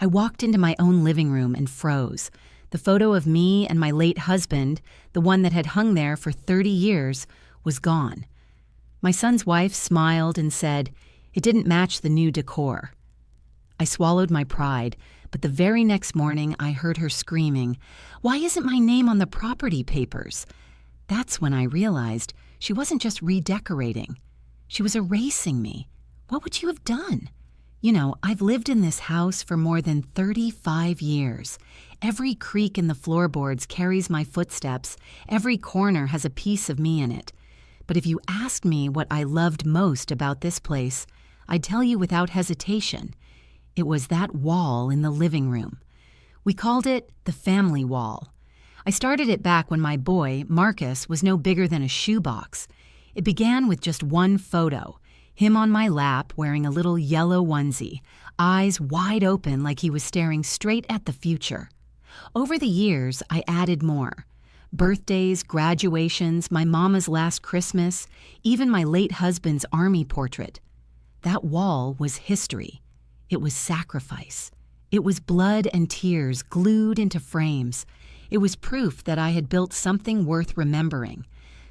I walked into my own living room and froze. The photo of me and my late husband, the one that had hung there for 30 years, was gone. My son's wife smiled and said, "It didn't match the new decor." I swallowed my pride, but the very next morning I heard her screaming, "Why isn't my name on the property papers?" That's when I realized she wasn't just redecorating. She was erasing me. What would you have done? I've lived in this house for more than 35 years. Every creak in the floorboards carries my footsteps. Every corner has a piece of me in it. But if you asked me what I loved most about this place, I'd tell you without hesitation. It was that wall in the living room. We called it the family wall. I started it back when my boy, Marcus, was no bigger than a shoebox. It began with just one photo, him on my lap wearing a little yellow onesie, eyes wide open like he was staring straight at the future. Over the years, I added more. Birthdays, graduations, my mama's last Christmas, even my late husband's army portrait. That wall was history. It was sacrifice. It was blood and tears glued into frames. It was proof that I had built something worth remembering.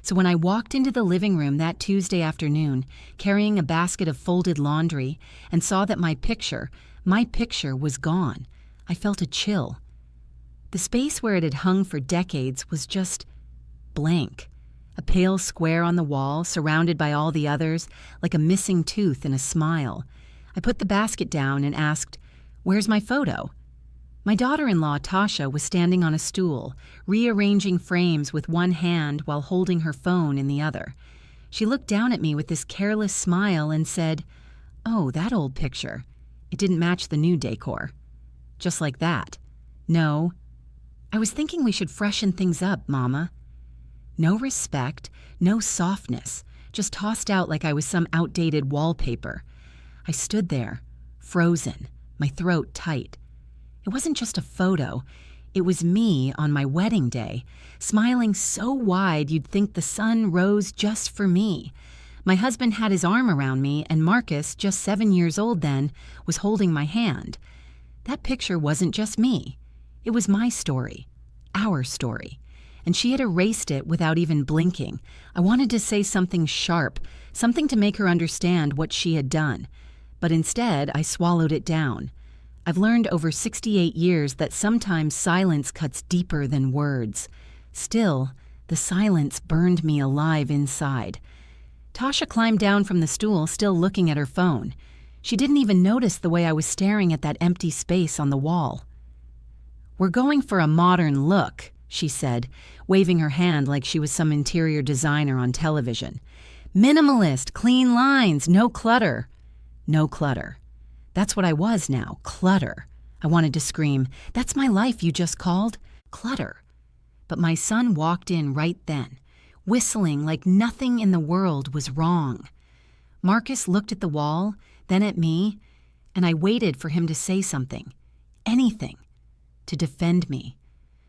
So when I walked into the living room that Tuesday afternoon, carrying a basket of folded laundry, and saw that my picture was gone, I felt a chill. The space where it had hung for decades was just blank. A pale square on the wall, surrounded by all the others, like a missing tooth in a smile. I put the basket down and asked, "Where's my photo?" My daughter-in-law, Tasha, was standing on a stool, rearranging frames with one hand while holding her phone in the other. She looked down at me with this careless smile and said, "Oh, that old picture. It didn't match the new decor." Just like that. "No. I was thinking we should freshen things up, Mama." No respect, no softness, just tossed out like I was some outdated wallpaper. I stood there, frozen, my throat tight. It wasn't just a photo. It was me on my wedding day, smiling so wide you'd think the sun rose just for me. My husband had his arm around me, and Marcus, just 7 years old then, was holding my hand. That picture wasn't just me. It was my story, our story. And she had erased it without even blinking. I wanted to say something sharp, something to make her understand what she had done. But instead, I swallowed it down. I've learned over 68 years that sometimes silence cuts deeper than words. Still, the silence burned me alive inside. Tasha climbed down from the stool, still looking at her phone. She didn't even notice the way I was staring at that empty space on the wall. "We're going for a modern look," she said, waving her hand like she was some interior designer on television. "Minimalist, clean lines, no clutter." No clutter. That's what I was now, clutter. I wanted to scream, "That's my life you just called clutter." But my son walked in right then, whistling like nothing in the world was wrong. Marcus looked at the wall, then at me, and I waited for him to say something, anything, to defend me.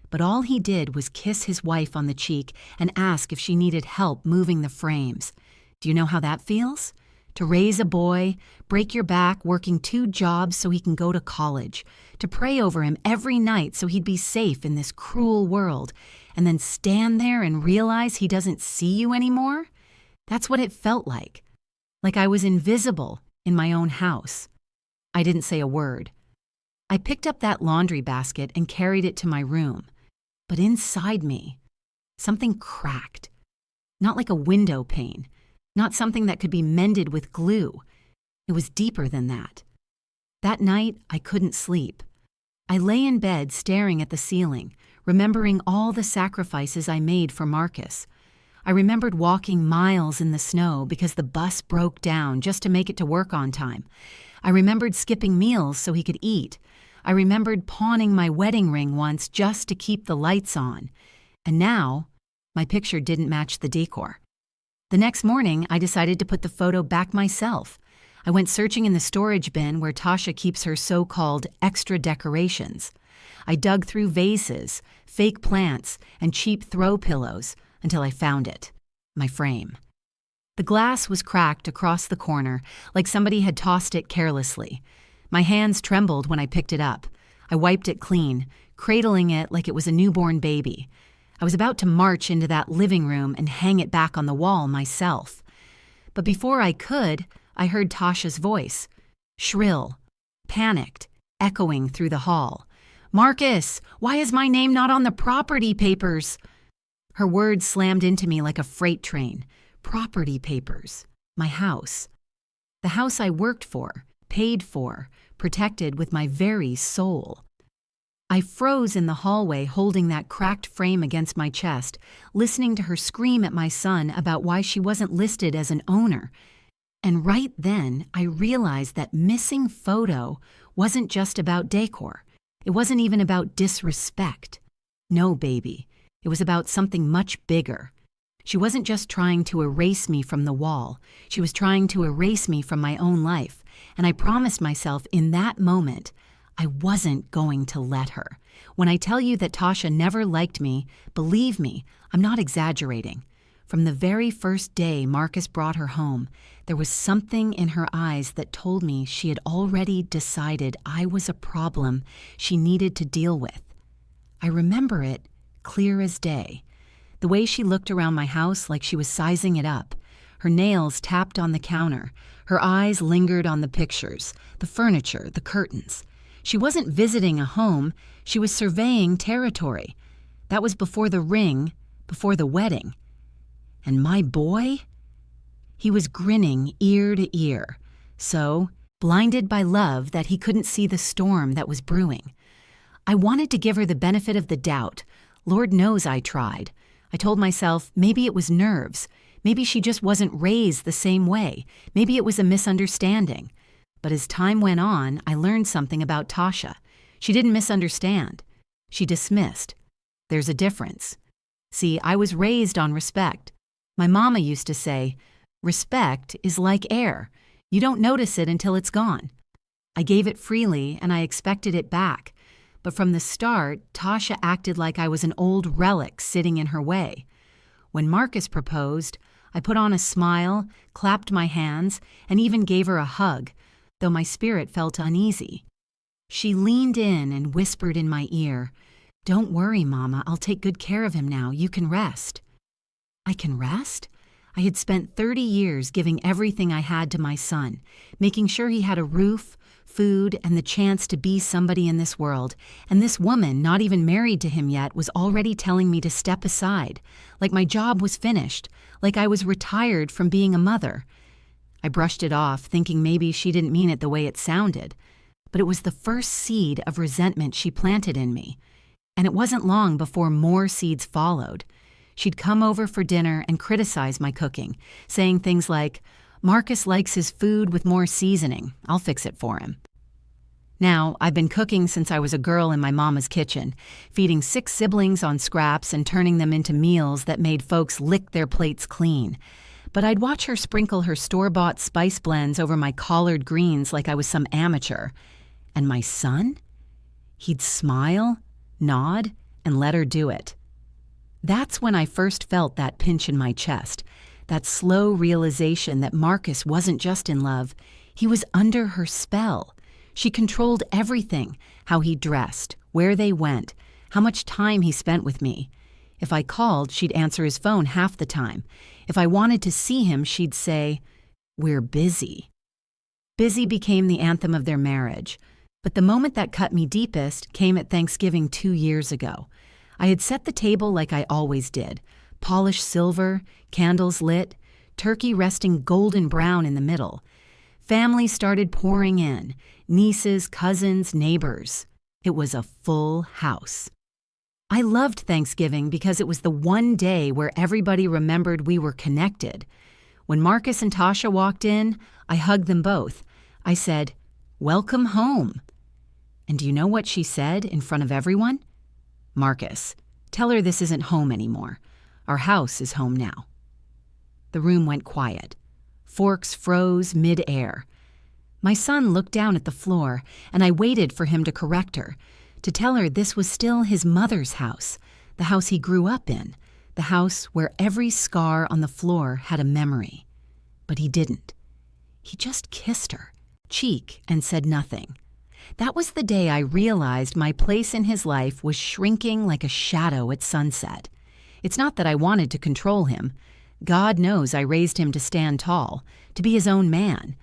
But all he did was kiss his wife on the cheek and ask if she needed help moving the frames. Do you know how that feels? To raise a boy, break your back working 2 jobs so he can go to college, to pray over him every night so he'd be safe in this cruel world, and then stand there and realize he doesn't see you anymore? That's what it felt like I was invisible in my own house. I didn't say a word. I picked up that laundry basket and carried it to my room. But inside me, something cracked. Not like a window pane. Not something that could be mended with glue. It was deeper than that. That night, I couldn't sleep. I lay in bed staring at the ceiling, remembering all the sacrifices I made for Marcus. I remembered walking miles in the snow because the bus broke down just to make it to work on time. I remembered skipping meals so he could eat. I remembered pawning my wedding ring once just to keep the lights on. And now, my picture didn't match the decor. The next morning, I decided to put the photo back myself. I went searching in the storage bin where Tasha keeps her so-called extra decorations. I dug through vases, fake plants, and cheap throw pillows until I found it, my frame. The glass was cracked across the corner, like somebody had tossed it carelessly. My hands trembled when I picked it up. I wiped it clean, cradling it like it was a newborn baby. I was about to march into that living room and hang it back on the wall myself. But before I could, I heard Tasha's voice, shrill, panicked, echoing through the hall. "Marcus, why is my name not on the property papers?" Her words slammed into me like a freight train. Property papers. My house. The house I worked for, paid for, protected with my very soul. I froze in the hallway holding that cracked frame against my chest, listening to her scream at my son about why she wasn't listed as an owner. And right then, I realized that missing photo wasn't just about Décor. It wasn't even about disrespect. No, baby. It was about something much bigger. She wasn't just trying to erase me from the wall. She was trying to erase me from my own life. And I promised myself in that moment, I wasn't going to let her. When I tell you that Tasha never liked me, believe me, I'm not exaggerating. From the very first day Marcus brought her home, there was something in her eyes that told me she had already decided I was a problem she needed to deal with. I remember it clear as day. The way she looked around my house like she was sizing it up. Her nails tapped on the counter. Her eyes lingered on the pictures, the furniture, the curtains. She wasn't visiting a home, she was surveying territory. That was before the ring, before the wedding. And my boy? He was grinning ear to ear, so blinded by love that he couldn't see the storm that was brewing. I wanted to give her the benefit of the doubt. Lord knows I tried. I told myself maybe it was nerves. Maybe she just wasn't raised the same way. Maybe it was a misunderstanding. But as time went on, I learned something about Tasha. She didn't misunderstand. She dismissed. There's a difference. See, I was raised on respect. My mama used to say, respect is like air. You don't notice it until it's gone. I gave it freely and I expected it back. But from the start, Tasha acted like I was an old relic sitting in her way. When Marcus proposed, I put on a smile, clapped my hands, and even gave her a hug, though my spirit felt uneasy. She leaned in and whispered in my ear, "Don't worry, Mama, I'll take good care of him now. You can rest." I can rest? I had spent 30 years giving everything I had to my son, making sure he had a roof, food, and the chance to be somebody in this world, and this woman, not even married to him yet, was already telling me to step aside, like my job was finished, like I was retired from being a mother. I brushed it off, thinking maybe she didn't mean it the way it sounded, but it was the first seed of resentment she planted in me, and it wasn't long before more seeds followed. She'd come over for dinner and criticize my cooking, saying things like, "Marcus likes his food with more seasoning. I'll fix it for him." Now, I've been cooking since I was a girl in my mama's kitchen, feeding 6 siblings on scraps and turning them into meals that made folks lick their plates clean. But I'd watch her sprinkle her store-bought spice blends over my collard greens like I was some amateur. And my son? He'd smile, nod, and let her do it. That's when I first felt that pinch in my chest, that slow realization that Marcus wasn't just in love, he was under her spell. She controlled everything, how he dressed, where they went, how much time he spent with me. If I called, she'd answer his phone half the time. If I wanted to see him, she'd say, "We're busy." Busy became the anthem of their marriage. But the moment that cut me deepest came at Thanksgiving 2 years ago. I had set the table like I always did. Polished silver, candles lit, turkey resting golden brown in the middle. Family started pouring in, nieces, cousins, neighbors. It was a full house. I loved Thanksgiving because it was the one day where everybody remembered we were connected. When Marcus and Tasha walked in, I hugged them both. I said, "Welcome home." And do you know what she said in front of everyone? "Marcus, tell her this isn't home anymore. Our house is home now." The room went quiet. Forks froze mid-air. My son looked down at the floor, and I waited for him to correct her, to tell her this was still his mother's house, the house he grew up in, the house where every scar on the floor had a memory. But he didn't. He just kissed her, cheek, and said nothing. That was the day I realized my place in his life was shrinking like a shadow at sunset. It's not that I wanted to control him. God knows I raised him to stand tall, to be his own man.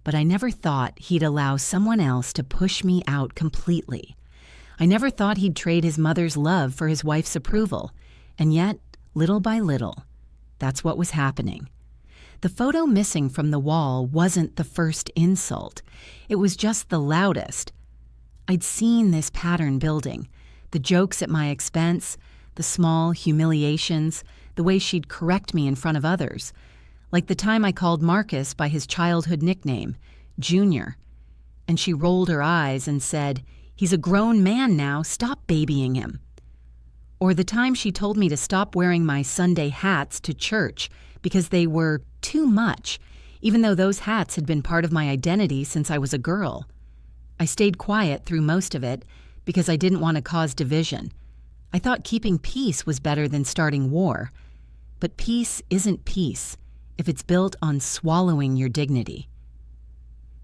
But I never thought he'd allow someone else to push me out completely. I never thought he'd trade his mother's love for his wife's approval. And yet, little by little, that's what was happening. The photo missing from the wall wasn't the first insult. It was just the loudest. I'd seen this pattern building, the jokes at my expense, the small humiliations, the way she'd correct me in front of others. Like the time I called Marcus by his childhood nickname, Junior. And she rolled her eyes and said, "He's a grown man now, stop babying him." Or the time she told me to stop wearing my Sunday hats to church because they were too much, even though those hats had been part of my identity since I was a girl. I stayed quiet through most of it because I didn't want to cause division. I thought keeping peace was better than starting war. But peace isn't peace if it's built on swallowing your dignity.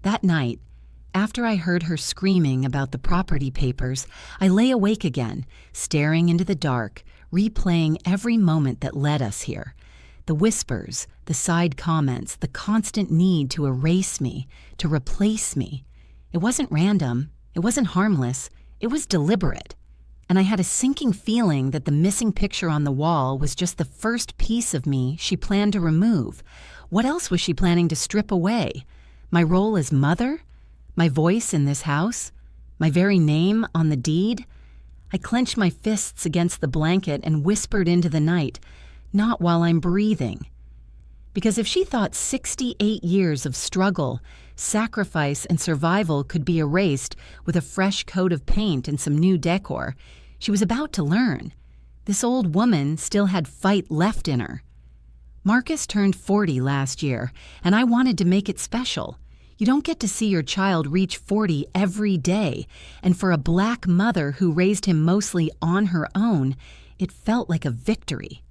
That night, after I heard her screaming about the property papers, I lay awake again, staring into the dark, replaying every moment that led us here. The whispers, the side comments, the constant need to erase me, to replace me. It wasn't random, it wasn't harmless, it was deliberate. And I had a sinking feeling that the missing picture on the wall was just the first piece of me she planned to remove. What else was she planning to strip away? My role as mother? My voice in this house? My very name on the deed? I clenched my fists against the blanket and whispered into the night, "Not while I'm breathing." Because if she thought 68 years of struggle, sacrifice, and survival could be erased with a fresh coat of paint and some new decor, she was about to learn. This old woman still had fight left in her. Marcus turned 40 last year, and I wanted to make it special. You don't get to see your child reach 40 every day, and for a black mother who raised him mostly on her own, it felt like a victory.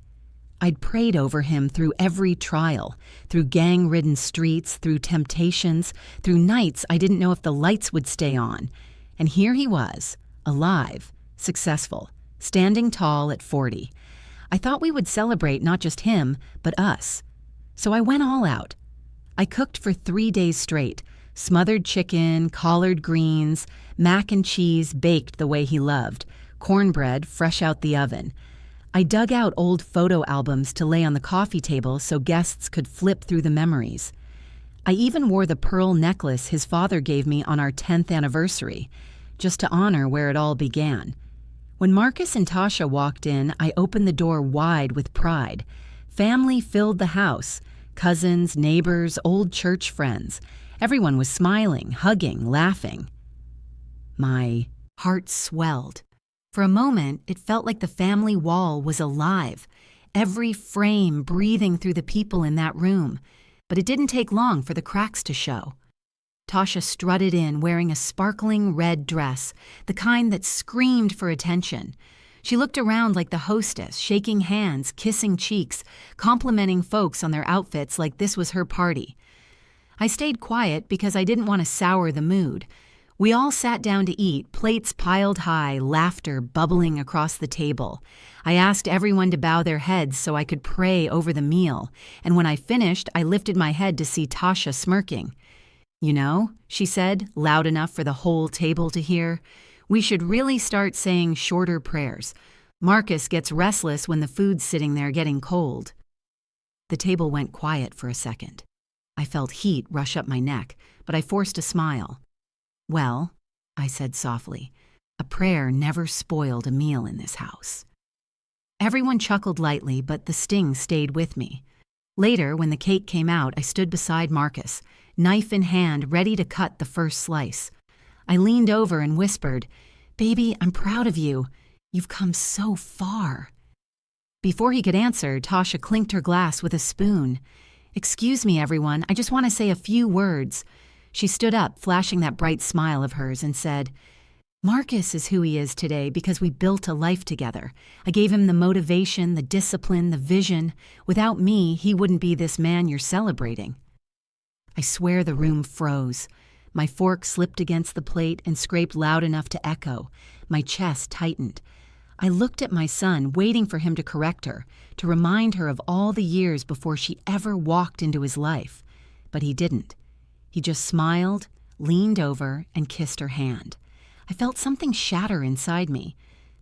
I'd prayed over him through every trial, through gang-ridden streets, through temptations, through nights I didn't know if the lights would stay on. And here he was, alive, successful, standing tall at 40. I thought we would celebrate not just him, but us. So I went all out. I cooked for 3 days straight, smothered chicken, collard greens, mac and cheese baked the way he loved, cornbread fresh out the oven. I dug out old photo albums to lay on the coffee table so guests could flip through the memories. I even wore the pearl necklace his father gave me on our 10th anniversary, just to honor where it all began. When Marcus and Tasha walked in, I opened the door wide with pride. Family filled the house, cousins, neighbors, old church friends. Everyone was smiling, hugging, laughing. My heart swelled. For a moment, it felt like the family wall was alive, every frame breathing through the people in that room. But it didn't take long for the cracks to show. Tasha strutted in wearing a sparkling red dress, the kind that screamed for attention. She looked around like the hostess, shaking hands, kissing cheeks, complimenting folks on their outfits like this was her party. I stayed quiet because I didn't want to sour the mood. We all sat down to eat, plates piled high, laughter bubbling across the table. I asked everyone to bow their heads so I could pray over the meal, and when I finished, I lifted my head to see Tasha smirking. "You know," she said, loud enough for the whole table to hear, "we should really start saying shorter prayers. Marcus gets restless when the food's sitting there getting cold." The table went quiet for a second. I felt heat rush up my neck, but I forced a smile. "Well," I said softly, "a prayer never spoiled a meal in this house." Everyone chuckled lightly, but the sting stayed with me. Later, when the cake came out, I stood beside Marcus, knife in hand, ready to cut the first slice. I leaned over and whispered, "Baby, I'm proud of you. You've come so far." Before he could answer, Tasha clinked her glass with a spoon. "Excuse me, everyone, I just want to say a few words." She stood up, flashing that bright smile of hers, and said, "Marcus is who he is today because we built a life together. I gave him the motivation, the discipline, the vision. Without me, he wouldn't be this man you're celebrating." I swear the room froze. My fork slipped against the plate and scraped loud enough to echo. My chest tightened. I looked at my son, waiting for him to correct her, to remind her of all the years before she ever walked into his life. But he didn't. He just smiled, leaned over, and kissed her hand. I felt something shatter inside me.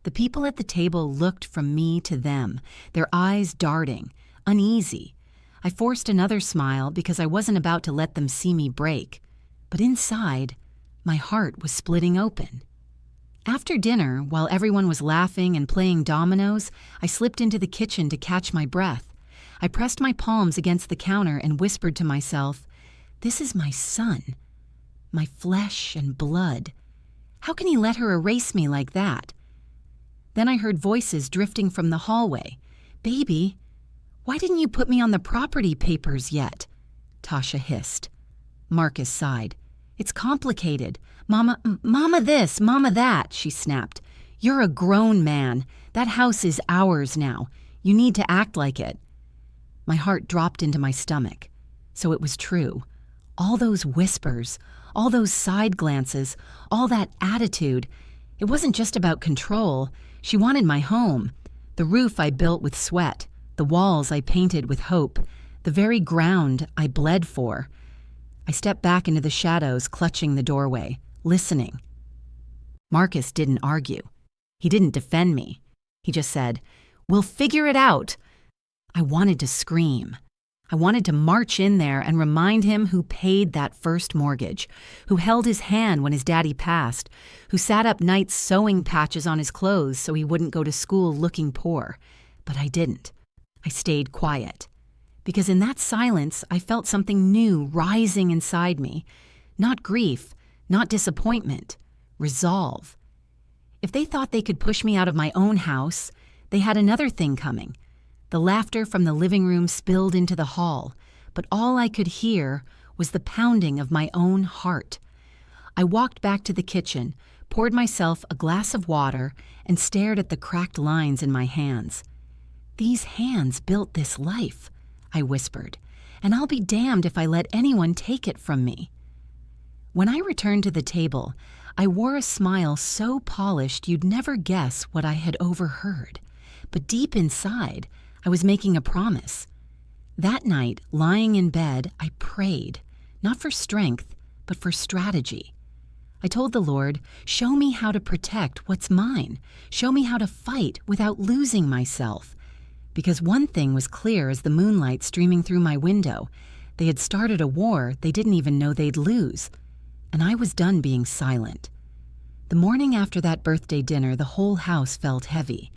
The people at the table looked from me to them, their eyes darting, uneasy. I forced another smile because I wasn't about to let them see me break. But inside, my heart was splitting open. After dinner, while everyone was laughing and playing dominoes, I slipped into the kitchen to catch my breath. I pressed my palms against the counter and whispered to myself, "This is my son, my flesh and blood. How can he let her erase me like that?" Then I heard voices drifting from the hallway. "Baby, why didn't you put me on the property papers yet?" Tasha hissed. Marcus sighed. "It's complicated. Mama this, Mama that," she snapped. "You're a grown man. That house is ours now. You need to act like it." My heart dropped into my stomach. So it was true. All those whispers, all those side glances, all that attitude. It wasn't just about control. She wanted my home. The roof I built with sweat, the walls I painted with hope, the very ground I bled for. I stepped back into the shadows, clutching the doorway, listening. Marcus didn't argue. He didn't defend me. He just said, "We'll figure it out." I wanted to scream. I wanted to march in there and remind him who paid that first mortgage, who held his hand when his daddy passed, who sat up nights sewing patches on his clothes so he wouldn't go to school looking poor. But I didn't. I stayed quiet. Because in that silence, I felt something new rising inside me. Not grief, not disappointment, resolve. If they thought they could push me out of my own house, they had another thing coming. The laughter from the living room spilled into the hall, but all I could hear was the pounding of my own heart. I walked back to the kitchen, poured myself a glass of water, and stared at the cracked lines in my hands. "These hands built this life," I whispered, "and I'll be damned if I let anyone take it from me." When I returned to the table, I wore a smile so polished you'd never guess what I had overheard. But deep inside, I was making a promise. That night, lying in bed, I prayed, not for strength, but for strategy. I told the Lord, "Show me how to protect what's mine. Show me how to fight without losing myself." Because one thing was clear as the moonlight streaming through my window. They had started a war they didn't even know they'd lose. And I was done being silent. The morning after that birthday dinner, the whole house felt heavy.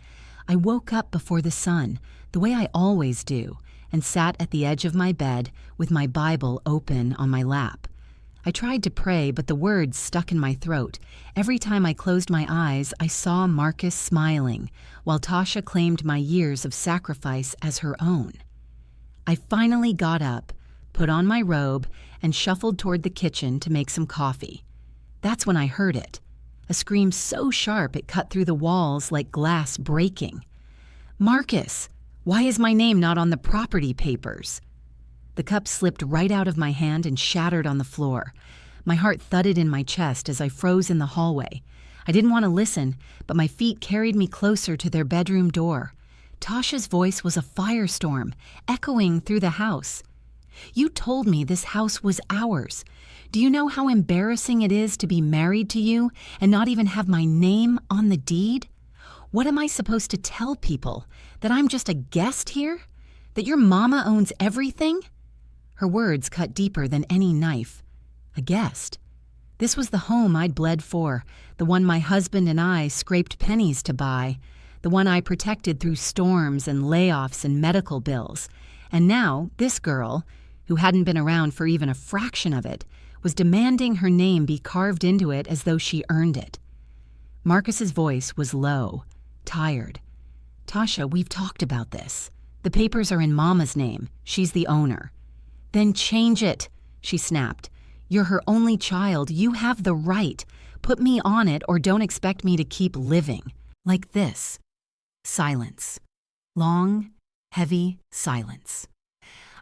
I woke up before the sun, the way I always do, and sat at the edge of my bed with my Bible open on my lap. I tried to pray, but the words stuck in my throat. Every time I closed my eyes, I saw Marcus smiling, while Tasha claimed my years of sacrifice as her own. I finally got up, put on my robe, and shuffled toward the kitchen to make some coffee. That's when I heard it, a scream so sharp it cut through the walls like glass breaking. "Marcus, why is my name not on the property papers?" The cup slipped right out of my hand and shattered on the floor. My heart thudded in my chest as I froze in the hallway. I didn't want to listen, but my feet carried me closer to their bedroom door. Tasha's voice was a firestorm, echoing through the house. "You told me this house was ours. Do you know how embarrassing it is to be married to you and not even have my name on the deed? What am I supposed to tell people? That I'm just a guest here? That your mama owns everything?" Her words cut deeper than any knife. A guest. This was the home I'd bled for, the one my husband and I scraped pennies to buy, the one I protected through storms and layoffs and medical bills. And now, this girl, who hadn't been around for even a fraction of it, was demanding her name be carved into it as though she earned it. Marcus's voice was low, tired. "Tasha, we've talked about this. The papers are in Mama's name. She's the owner." "Then change it," she snapped. "You're her only child. You have the right. Put me on it or don't expect me to keep living. Like this." Silence. Long, heavy silence.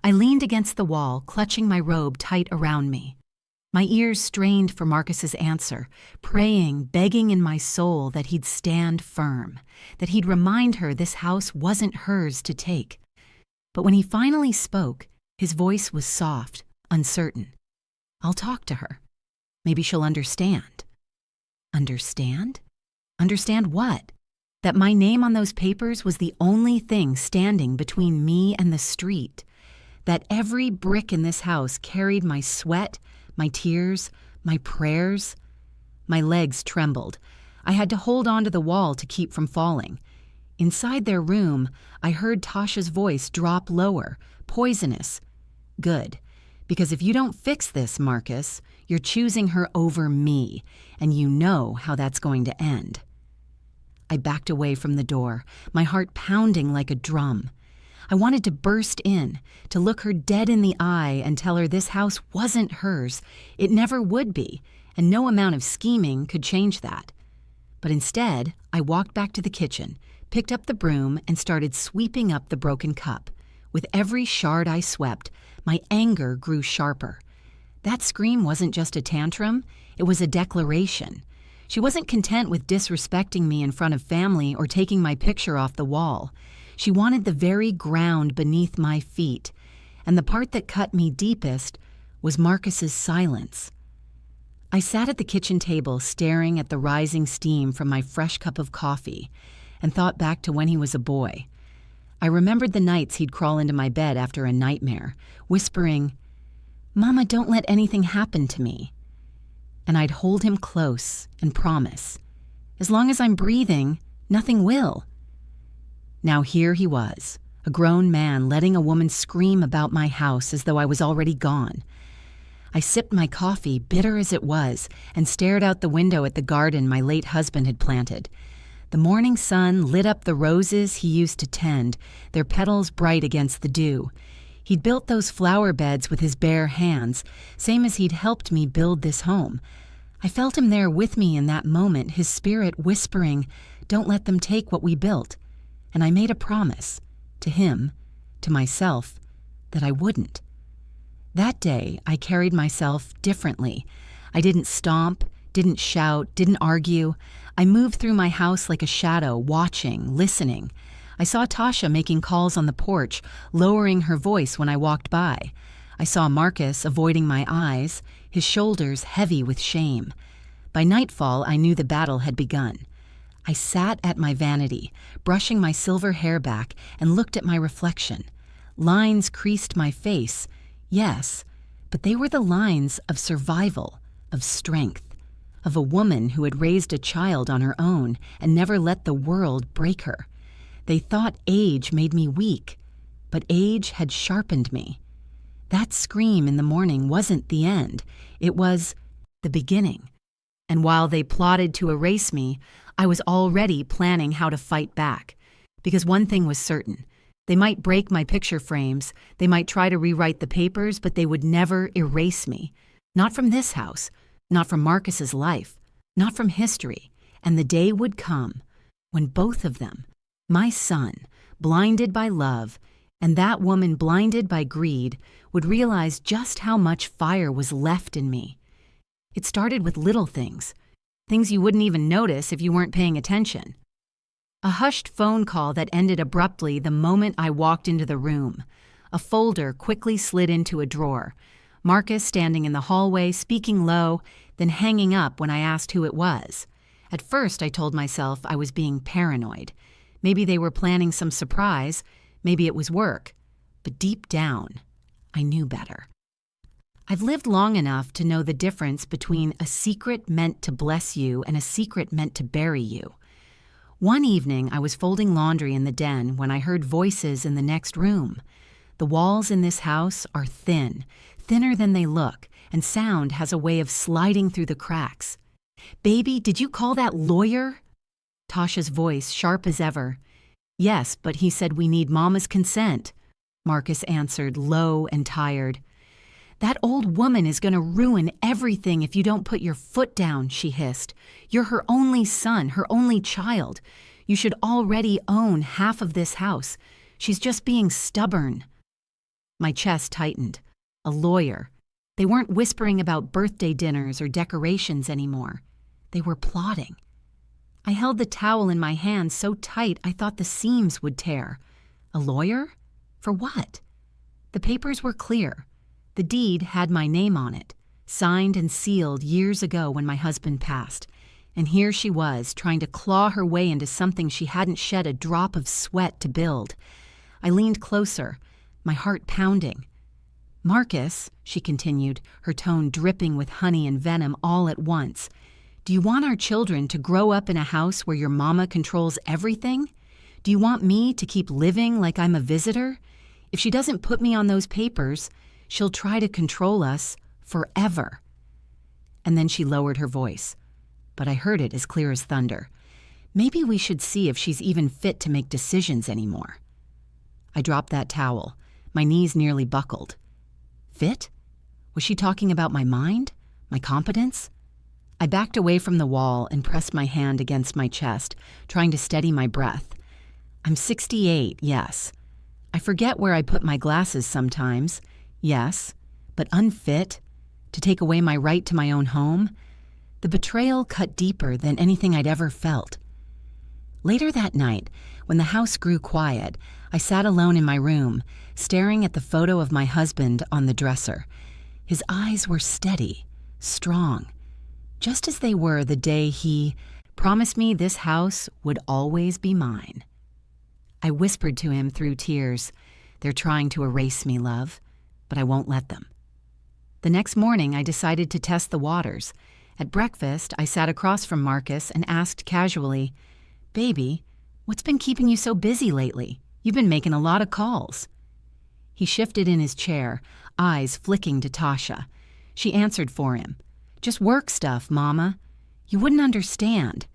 I leaned against the wall, clutching my robe tight around me. My ears strained for Marcus's answer, praying, begging in my soul that he'd stand firm, that he'd remind her this house wasn't hers to take. But when he finally spoke, his voice was soft, uncertain. I'll talk to her. Maybe she'll understand. Understand? Understand what? That my name on those papers was the only thing standing between me and the street. That every brick in this house carried my sweat, my tears, my prayers. My legs trembled. I had to hold onto the wall to keep from falling. Inside their room, I heard Tasha's voice drop lower, poisonous. Good, because if you don't fix this, Marcus, you're choosing her over me, and you know how that's going to end. I backed away from the door, my heart pounding like a drum. I wanted to burst in, to look her dead in the eye and tell her this house wasn't hers, it never would be, and no amount of scheming could change that. But instead, I walked back to the kitchen, picked up the broom, and started sweeping up the broken cup. With every shard I swept, my anger grew sharper. That scream wasn't just a tantrum, it was a declaration. She wasn't content with disrespecting me in front of family or taking my picture off the wall. She wanted the very ground beneath my feet, and the part that cut me deepest was Marcus's silence. I sat at the kitchen table staring at the rising steam from my fresh cup of coffee and thought back to when he was a boy. I remembered the nights he'd crawl into my bed after a nightmare, whispering, "Mama, don't let anything happen to me." And I'd hold him close and promise, as long as I'm breathing, nothing will. Now here he was, a grown man letting a woman scream about my house as though I was already gone. I sipped my coffee, bitter as it was, and stared out the window at the garden my late husband had planted. The morning sun lit up the roses he used to tend, their petals bright against the dew. He'd built those flower beds with his bare hands, same as he'd helped me build this home. I felt him there with me in that moment, his spirit whispering, "Don't let them take what we built." And I made a promise, to him, to myself, that I wouldn't. That day, I carried myself differently. I didn't stomp, didn't shout, didn't argue. I moved through my house like a shadow, watching, listening. I saw Tasha making calls on the porch, lowering her voice when I walked by. I saw Marcus avoiding my eyes, his shoulders heavy with shame. By nightfall, I knew the battle had begun. I sat at my vanity, brushing my silver hair back, and looked at my reflection. Lines creased my face, yes, but they were the lines of survival, of strength, of a woman who had raised a child on her own and never let the world break her. They thought age made me weak, but age had sharpened me. That scream in the morning wasn't the end, it was the beginning. And while they plotted to erase me, I was already planning how to fight back. Because one thing was certain, they might break my picture frames, they might try to rewrite the papers, but they would never erase me. Not from this house, not from Marcus's life, not from history. And the day would come when both of them, my son, blinded by love, and that woman blinded by greed, would realize just how much fire was left in me. It started with little things, things you wouldn't even notice if you weren't paying attention. A hushed phone call that ended abruptly the moment I walked into the room. A folder quickly slid into a drawer. Marcus standing in the hallway, speaking low, then hanging up when I asked who it was. At first, I told myself I was being paranoid. Maybe they were planning some surprise, maybe it was work. But deep down, I knew better. I've lived long enough to know the difference between a secret meant to bless you and a secret meant to bury you. One evening, I was folding laundry in the den when I heard voices in the next room. The walls in this house are thin, thinner than they look, and sound has a way of sliding through the cracks. "Baby, did you call that lawyer?" Tasha's voice, sharp as ever. "Yes, but he said we need Mama's consent," Marcus answered, low and tired. "That old woman is going to ruin everything if you don't put your foot down," she hissed. "You're her only son, her only child. You should already own half of this house. She's just being stubborn." My chest tightened. A lawyer. They weren't whispering about birthday dinners or decorations anymore. They were plotting. I held the towel in my hand so tight I thought the seams would tear. A lawyer? For what? The papers were clear. The deed had my name on it, signed and sealed years ago when my husband passed. And here she was, trying to claw her way into something she hadn't shed a drop of sweat to build. I leaned closer, my heart pounding. "Marcus," she continued, her tone dripping with honey and venom all at once, "do you want our children to grow up in a house where your mama controls everything? Do you want me to keep living like I'm a visitor? If she doesn't put me on those papers, she'll try to control us forever." And then she lowered her voice, but I heard it as clear as thunder. "Maybe we should see if she's even fit to make decisions anymore." I dropped that towel. My knees nearly buckled. Fit? Was she talking about my mind? My competence? I backed away from the wall and pressed my hand against my chest, trying to steady my breath. I'm 68, yes. I forget where I put my glasses sometimes, yes. But unfit? To take away my right to my own home? The betrayal cut deeper than anything I'd ever felt. Later that night, when the house grew quiet, I sat alone in my room, staring at the photo of my husband on the dresser. His eyes were steady, strong, just as they were the day he promised me this house would always be mine. I whispered to him through tears, "They're trying to erase me, love, but I won't let them." The next morning, I decided to test the waters. At breakfast, I sat across from Marcus and asked casually, "Baby, what's been keeping you so busy lately? You've been making a lot of calls." He shifted in his chair, eyes flicking to Tasha. She answered for him. "Just work stuff, Mama. You wouldn't understand."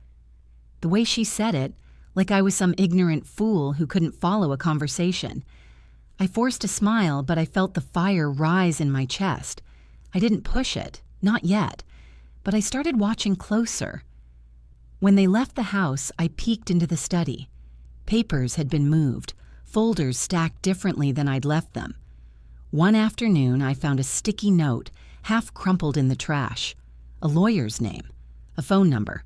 The way she said it, like I was some ignorant fool who couldn't follow a conversation. I forced a smile, but I felt the fire rise in my chest. I didn't push it, not yet, but I started watching closer. When they left the house, I peeked into the study. Papers had been moved, folders stacked differently than I'd left them. One afternoon, I found a sticky note, half crumpled in the trash. A lawyer's name, a phone number.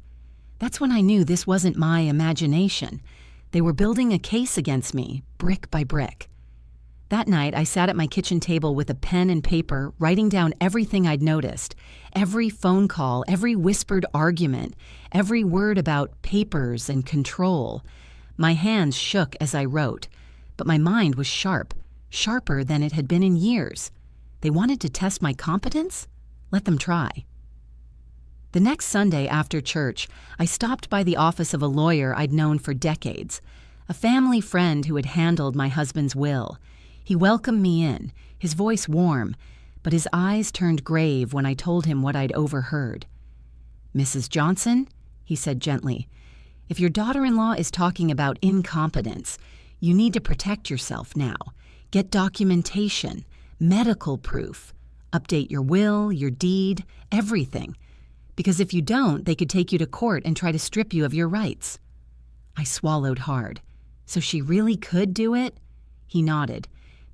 That's when I knew this wasn't my imagination. They were building a case against me, brick by brick. That night, I sat at my kitchen table with a pen and paper, writing down everything I'd noticed, every phone call, every whispered argument, every word about papers and control. My hands shook as I wrote, but my mind was sharp, sharper than it had been in years. They wanted to test my competence? Let them try. The next Sunday after church, I stopped by the office of a lawyer I'd known for decades, a family friend who had handled my husband's will. He welcomed me in, his voice warm, but his eyes turned grave when I told him what I'd overheard. "Mrs. Johnson," he said gently, "if your daughter-in-law is talking about incompetence, you need to protect yourself now. Get documentation, medical proof, update your will, your deed, everything. Because if you don't, they could take you to court and try to strip you of your rights." I swallowed hard. So she really could do it? He nodded.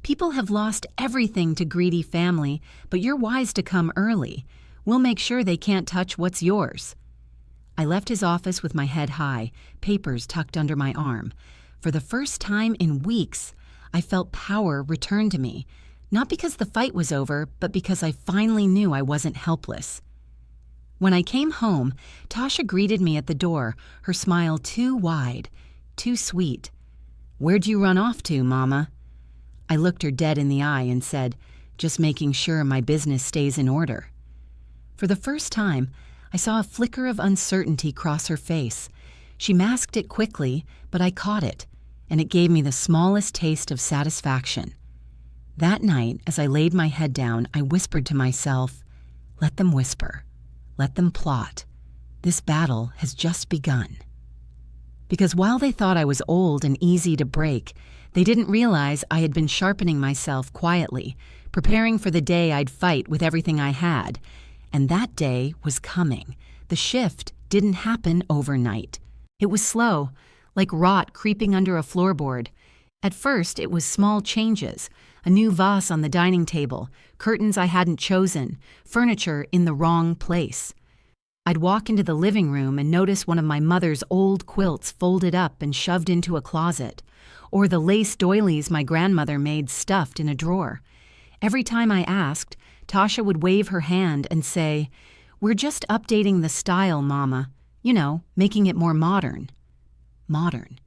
"People have lost everything to greedy family, but you're wise to come early. We'll make sure they can't touch what's yours." I left his office with my head high, papers tucked under my arm. For the first time in weeks, I felt power return to me, not because the fight was over, but because I finally knew I wasn't helpless. When I came home, Tasha greeted me at the door, her smile too wide, too sweet. "Where'd you run off to, Mama?" I looked her dead in the eye and said, "Just making sure my business stays in order." For the first time, I saw a flicker of uncertainty cross her face. She masked it quickly, but I caught it, and it gave me the smallest taste of satisfaction. That night, as I laid my head down, I whispered to myself, "Let them whisper. Let them plot. This battle has just begun." Because while they thought I was old and easy to break, they didn't realize I had been sharpening myself quietly, preparing for the day I'd fight with everything I had. And that day was coming. The shift didn't happen overnight. It was slow, like rot creeping under a floorboard. At first, it was small changes: a new vase on the dining table, curtains I hadn't chosen, furniture in the wrong place. I'd walk into the living room and notice one of my mother's old quilts folded up and shoved into a closet, or the lace doilies my grandmother made stuffed in a drawer. Every time I asked, Tasha would wave her hand and say, "We're just updating the style, Mama. You know, making it more modern." Modern.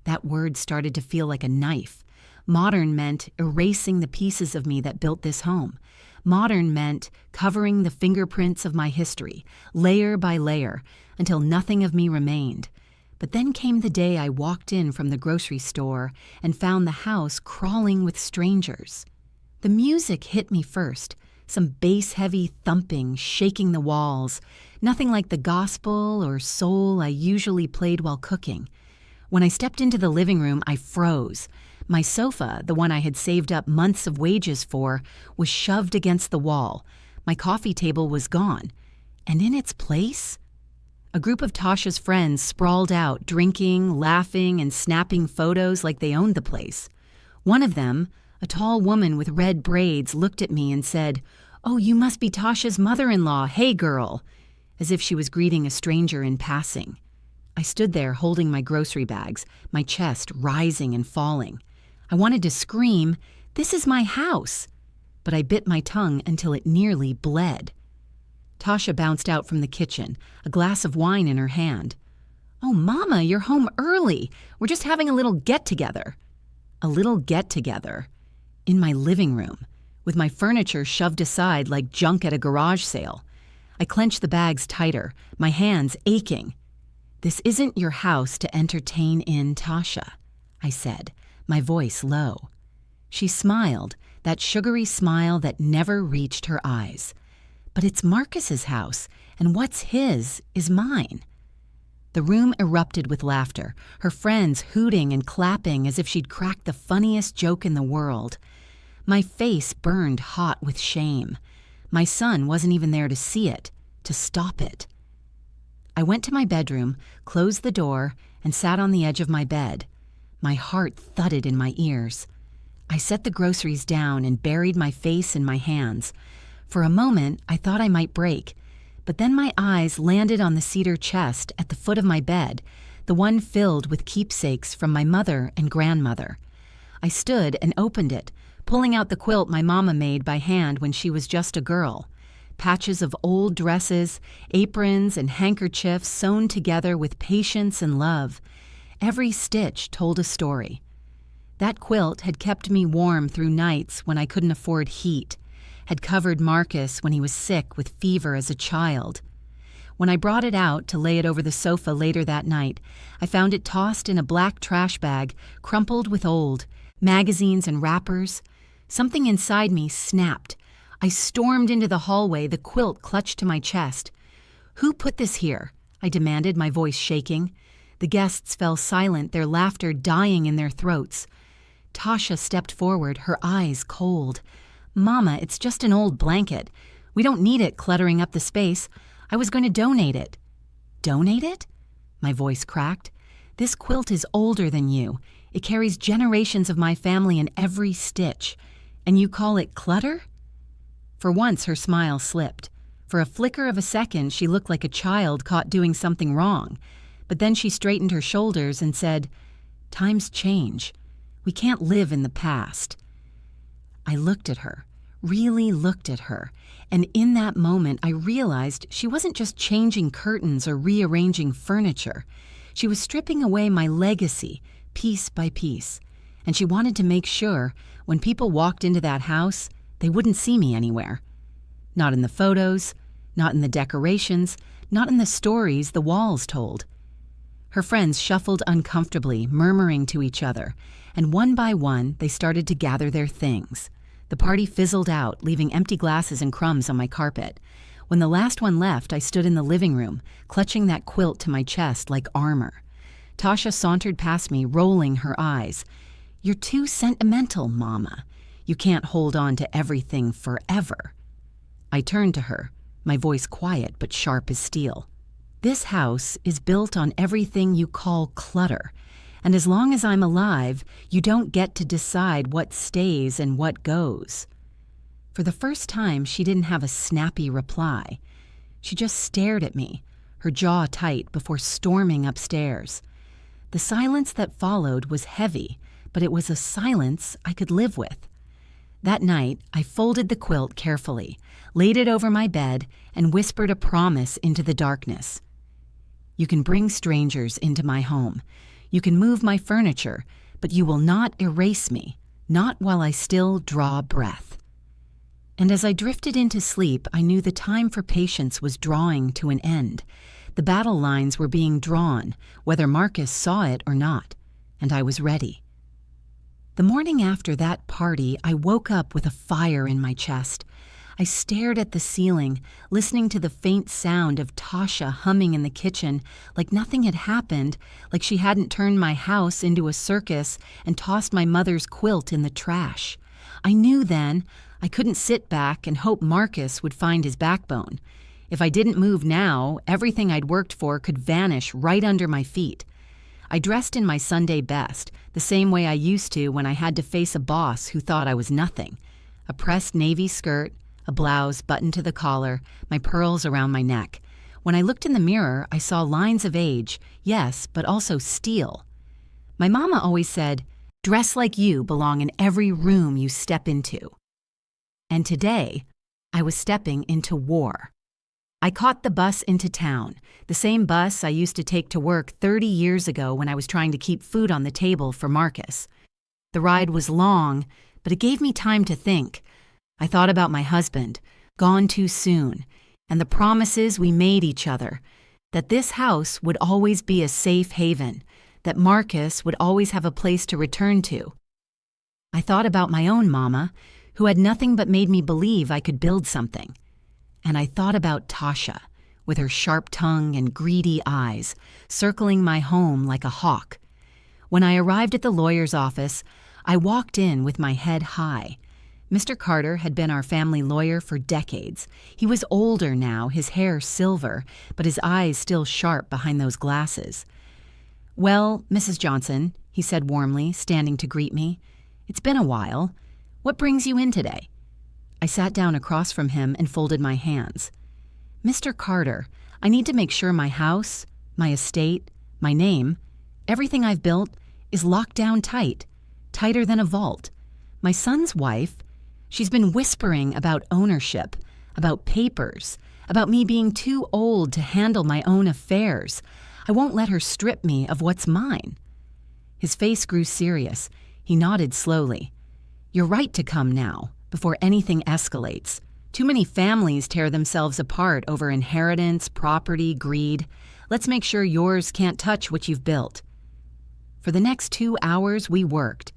That word started to feel like a knife. Modern meant erasing the pieces of me that built this home. Modern meant covering the fingerprints of my history, layer by layer, until nothing of me remained. But then came the day I walked in from the grocery store and found the house crawling with strangers. The music hit me first, some bass-heavy thumping, shaking the walls, nothing like the gospel or soul I usually played while cooking. When I stepped into the living room, I froze. My sofa, the one I had saved up months of wages for, was shoved against the wall. My coffee table was gone. And in its place, a group of Tasha's friends sprawled out, drinking, laughing, and snapping photos like they owned the place. One of them, a tall woman with red braids, looked at me and said, "Oh, you must be Tasha's mother-in-law. Hey, girl," as if she was greeting a stranger in passing. I stood there holding my grocery bags, my chest rising and falling. I wanted to scream, "This is my house," but I bit my tongue until it nearly bled. Tasha bounced out from the kitchen, a glass of wine in her hand. "Oh, Mama, you're home early. We're just having a little get-together." A little get-together? In my living room, with my furniture shoved aside like junk at a garage sale. I clenched the bags tighter, my hands aching. "This isn't your house to entertain in, Tasha," I said, my voice low. She smiled, that sugary smile that never reached her eyes. "But it's Marcus's house, and what's his is mine." The room erupted with laughter, her friends hooting and clapping as if she'd cracked the funniest joke in the world. My face burned hot with shame. My son wasn't even there to see it, to stop it. I went to my bedroom, closed the door, and sat on the edge of my bed. My heart thudded in my ears. I set the groceries down and buried my face in my hands. For a moment, I thought I might break, but then my eyes landed on the cedar chest at the foot of my bed, the one filled with keepsakes from my mother and grandmother. I stood and opened it, pulling out the quilt my mama made by hand when she was just a girl. Patches of old dresses, aprons, and handkerchiefs sewn together with patience and love. Every stitch told a story. That quilt had kept me warm through nights when I couldn't afford heat, had covered Marcus when he was sick with fever as a child. When I brought it out to lay it over the sofa later that night, I found it tossed in a black trash bag, crumpled with old magazines and wrappers. Something inside me snapped. I stormed into the hallway, the quilt clutched to my chest. "Who put this here?" I demanded, my voice shaking. The guests fell silent, their laughter dying in their throats. Tasha stepped forward, her eyes cold. "Mama, it's just an old blanket. We don't need it cluttering up the space. I was going to donate it." "Donate it?" My voice cracked. "This quilt is older than you. It carries generations of my family in every stitch. And you call it clutter?" For once, her smile slipped. For a flicker of a second, she looked like a child caught doing something wrong. But then she straightened her shoulders and said, "Times change. We can't live in the past." I looked at her, really looked at her, and in that moment I realized she wasn't just changing curtains or rearranging furniture. She was stripping away my legacy, piece by piece, and she wanted to make sure when people walked into that house, they wouldn't see me anywhere. Not in the photos, not in the decorations, not in the stories the walls told. Her friends shuffled uncomfortably, murmuring to each other, and one by one they started to gather their things. The party fizzled out, leaving empty glasses and crumbs on my carpet. When the last one left, I stood in the living room, clutching that quilt to my chest like armor. Tasha sauntered past me, rolling her eyes. "You're too sentimental, Mama. You can't hold on to everything forever." I turned to her, my voice quiet but sharp as steel. "This house is built on everything you call clutter, And as long as I'm alive, you don't get to decide what stays and what goes. For the first time, she didn't have a snappy reply. She just stared at me, her jaw tight, before storming upstairs. The silence that followed was heavy, but it was a silence I could live with. That night, I folded the quilt carefully, laid it over my bed, and whispered a promise into the darkness. You can bring strangers into my home. You can move my furniture, but you will not erase me, not while I still draw breath. And as I drifted into sleep, I knew the time for patience was drawing to an end. The battle lines were being drawn, whether Marcus saw it or not, and I was ready. The morning after that party, I woke up with a fire in my chest. I stared at the ceiling, listening to the faint sound of Tasha humming in the kitchen, like nothing had happened, like she hadn't turned my house into a circus and tossed my mother's quilt in the trash. I knew then I couldn't sit back and hope Marcus would find his backbone. If I didn't move now, everything I'd worked for could vanish right under my feet. I dressed in my Sunday best, the same way I used to when I had to face a boss who thought I was nothing. A pressed navy skirt, a blouse buttoned to the collar, my pearls around my neck. When I looked in the mirror, I saw lines of age, yes, but also steel. My mama always said, "Dress like you belong in every room you step into." And today, I was stepping into war. I caught the bus into town, the same bus I used to take to work 30 years ago when I was trying to keep food on the table for Marcus. The ride was long, but it gave me time to think. I thought about my husband, gone too soon, and the promises we made each other, that this house would always be a safe haven, that Marcus would always have a place to return to. I thought about my own mama, who had nothing but made me believe I could build something. And I thought about Tasha, with her sharp tongue and greedy eyes, circling my home like a hawk. When I arrived at the lawyer's office, I walked in with my head high. Mr. Carter had been our family lawyer for decades. He was older now, his hair silver, but his eyes still sharp behind those glasses. "Well, Mrs. Johnson," he said warmly, standing to greet me, "it's been a while. What brings you in today?" I sat down across from him and folded my hands. "Mr. Carter, I need to make sure my house, my estate, my name, everything I've built is locked down tight, tighter than a vault. My son's wife, she's been whispering about ownership, about papers, about me being too old to handle my own affairs. I won't let her strip me of what's mine." His face grew serious. He nodded slowly. "You're right to come now, before anything escalates. Too many families tear themselves apart over inheritance, property, greed. Let's make sure yours can't touch what you've built." For the next 2 hours, we worked.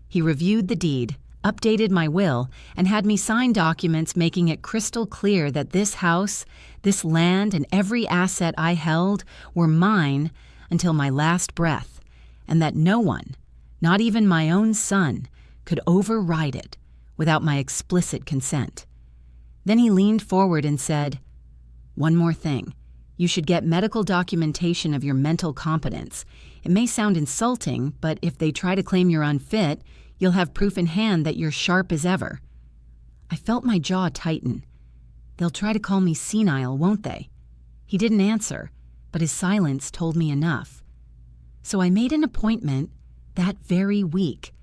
He reviewed the deed, updated my will, and had me sign documents making it crystal clear that this house, this land, and every asset I held were mine until my last breath, and that no one, not even my own son, could override it without my explicit consent. Then he leaned forward and said, "One more thing. You should get medical documentation of your mental competence. It may sound insulting, but if they try to claim you're unfit, you'll have proof in hand that you're sharp as ever." I felt my jaw tighten. "They'll try to call me senile, won't they?" He didn't answer, but his silence told me enough. So I made an appointment that very week.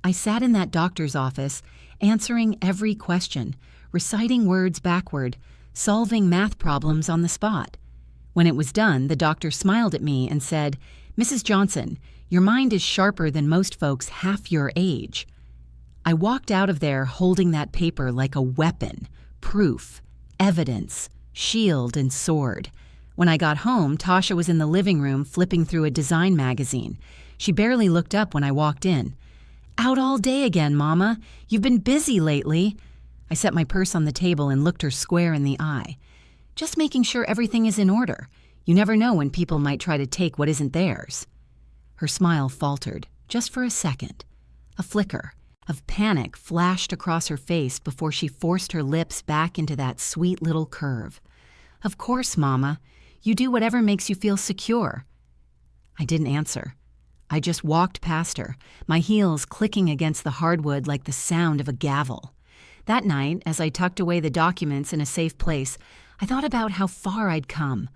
I sat in that doctor's office, answering every question, reciting words backward, solving math problems on the spot. When it was done, the doctor smiled at me and said, "Mrs. Johnson, your mind is sharper than most folks half your age." I walked out of there holding that paper like a weapon, proof, evidence, shield, and sword. When I got home, Tasha was in the living room flipping through a design magazine. She barely looked up when I walked in. "Out all day again, Mama. You've been busy lately." I set my purse on the table and looked her square in the eye. "Just making sure everything is in order. You never know when people might try to take what isn't theirs." Her smile faltered, just for a second. A flicker of panic flashed across her face before she forced her lips back into that sweet little curve. "Of course, Mama. You do whatever makes you feel secure." I didn't answer. I just walked past her, my heels clicking against the hardwood like the sound of a gavel. That night, as I tucked away the documents in a safe place, I thought about how far I'd come.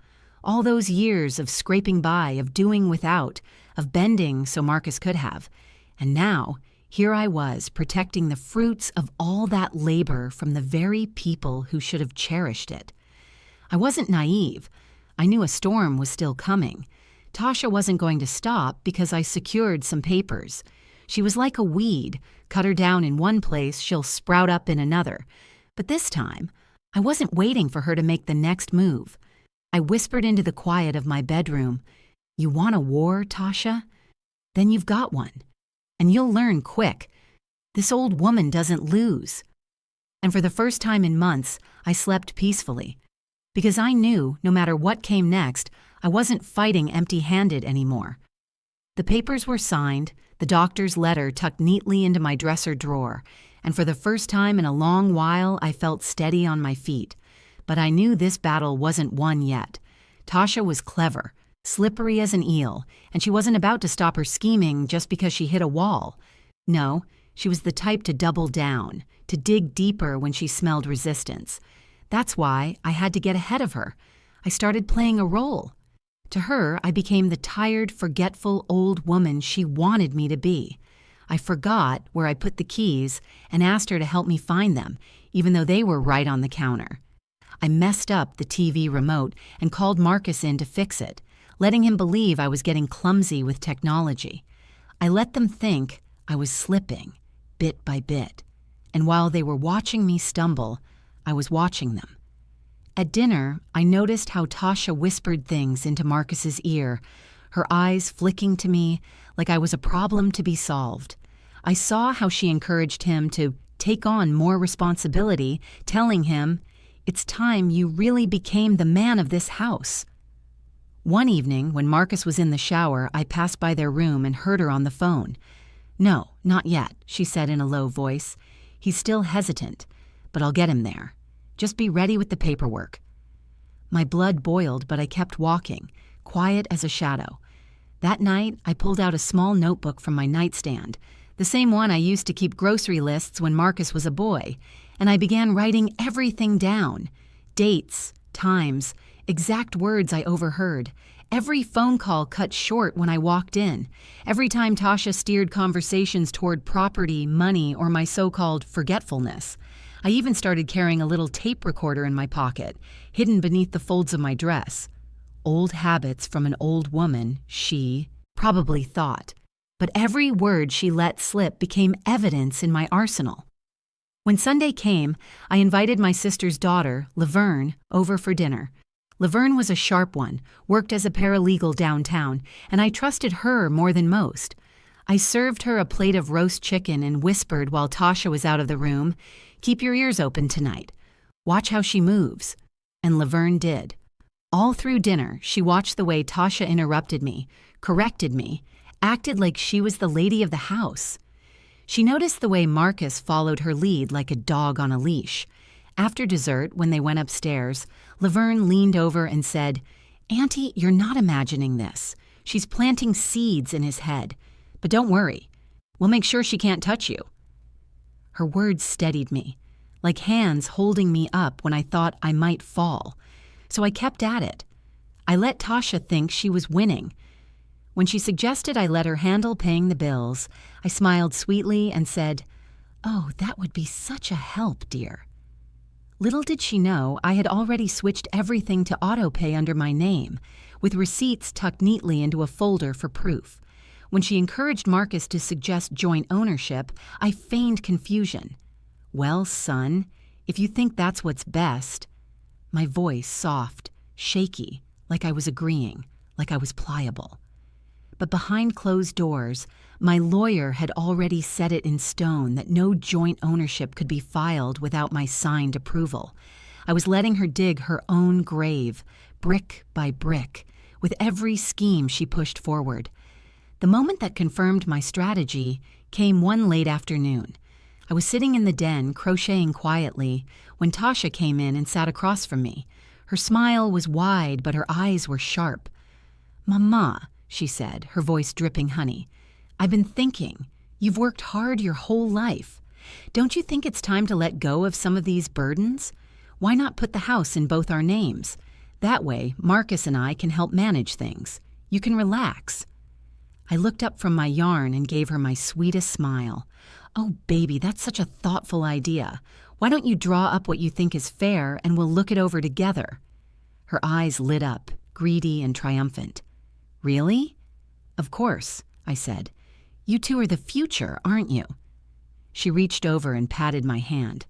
All those years of scraping by, of doing without, of bending so Marcus could have. And now, here I was, protecting the fruits of all that labor from the very people who should have cherished it. I wasn't naive. I knew a storm was still coming. Tasha wasn't going to stop because I secured some papers. She was like a weed. Cut her down in one place, she'll sprout up in another. But this time, I wasn't waiting for her to make the next move. I whispered into the quiet of my bedroom, "You want a war, Tasha? Then you've got one. And you'll learn quick. This old woman doesn't lose." And for the first time in months, I slept peacefully. Because I knew, no matter what came next, I wasn't fighting empty-handed anymore. The papers were signed, the doctor's letter tucked neatly into my dresser drawer, and for the first time in a long while I felt steady on my feet. But I knew this battle wasn't won yet. Tasha was clever, slippery as an eel, and she wasn't about to stop her scheming just because she hit a wall. No, she was the type to double down, to dig deeper when she smelled resistance. That's why I had to get ahead of her. I started playing a role. To her, I became the tired, forgetful old woman she wanted me to be. I forgot where I put the keys and asked her to help me find them, even though they were right on the counter. I messed up the TV remote and called Marcus in to fix it, letting him believe I was getting clumsy with technology. I let them think I was slipping, bit by bit. And while they were watching me stumble, I was watching them. At dinner, I noticed how Tasha whispered things into Marcus's ear, her eyes flicking to me like I was a problem to be solved. I saw how she encouraged him to take on more responsibility, telling him, "It's time you really became the man of this house." One evening, when Marcus was in the shower, I passed by their room and heard her on the phone. "No, not yet," she said in a low voice. "He's still hesitant, but I'll get him there. Just be ready with the paperwork." My blood boiled, but I kept walking, quiet as a shadow. That night, I pulled out a small notebook from my nightstand, the same one I used to keep grocery lists when Marcus was a boy, and I began writing everything down. Dates, times, exact words I overheard, every phone call cut short when I walked in, every time Tasha steered conversations toward property, money, or my so-called forgetfulness. I even started carrying a little tape recorder in my pocket, hidden beneath the folds of my dress. Old habits from an old woman, she probably thought. But every word she let slip became evidence in my arsenal. When Sunday came, I invited my sister's daughter, Laverne, over for dinner. Laverne was a sharp one, worked as a paralegal downtown, and I trusted her more than most. I served her a plate of roast chicken and whispered while Tasha was out of the room, "Keep your ears open tonight. Watch how she moves." And Laverne did. All through dinner, she watched the way Tasha interrupted me, corrected me, acted like she was the lady of the house. She noticed the way Marcus followed her lead like a dog on a leash. After dessert, when they went upstairs, Laverne leaned over and said, "Auntie, you're not imagining this. She's planting seeds in his head. But don't worry. We'll make sure she can't touch you." Her words steadied me, like hands holding me up when I thought I might fall. So I kept at it. I let Tasha think she was winning. When she suggested I let her handle paying the bills, I smiled sweetly and said, "Oh, that would be such a help, dear." Little did she know I had already switched everything to autopay under my name, with receipts tucked neatly into a folder for proof. When she encouraged Marcus to suggest joint ownership, I feigned confusion. "Well, son, if you think that's what's best." My voice soft, shaky, like I was agreeing, like I was pliable. But behind closed doors, my lawyer had already set it in stone that no joint ownership could be filed without my signed approval. I was letting her dig her own grave, brick by brick, with every scheme she pushed forward. The moment that confirmed my strategy came one late afternoon. I was sitting in the den, crocheting quietly, when Tasha came in and sat across from me. Her smile was wide, but her eyes were sharp. "Mama," she said, her voice dripping honey. "I've been thinking. You've worked hard your whole life. Don't you think it's time to let go of some of these burdens? Why not put the house in both our names? That way, Marcus and I can help manage things. You can relax." I looked up from my yarn and gave her my sweetest smile. "Oh, baby, that's such a thoughtful idea. Why don't you draw up what you think is fair and we'll look it over together?" Her eyes lit up, greedy and triumphant. "Really?" "Of course," I said. "You two are the future, aren't you?" She reached over and patted my hand.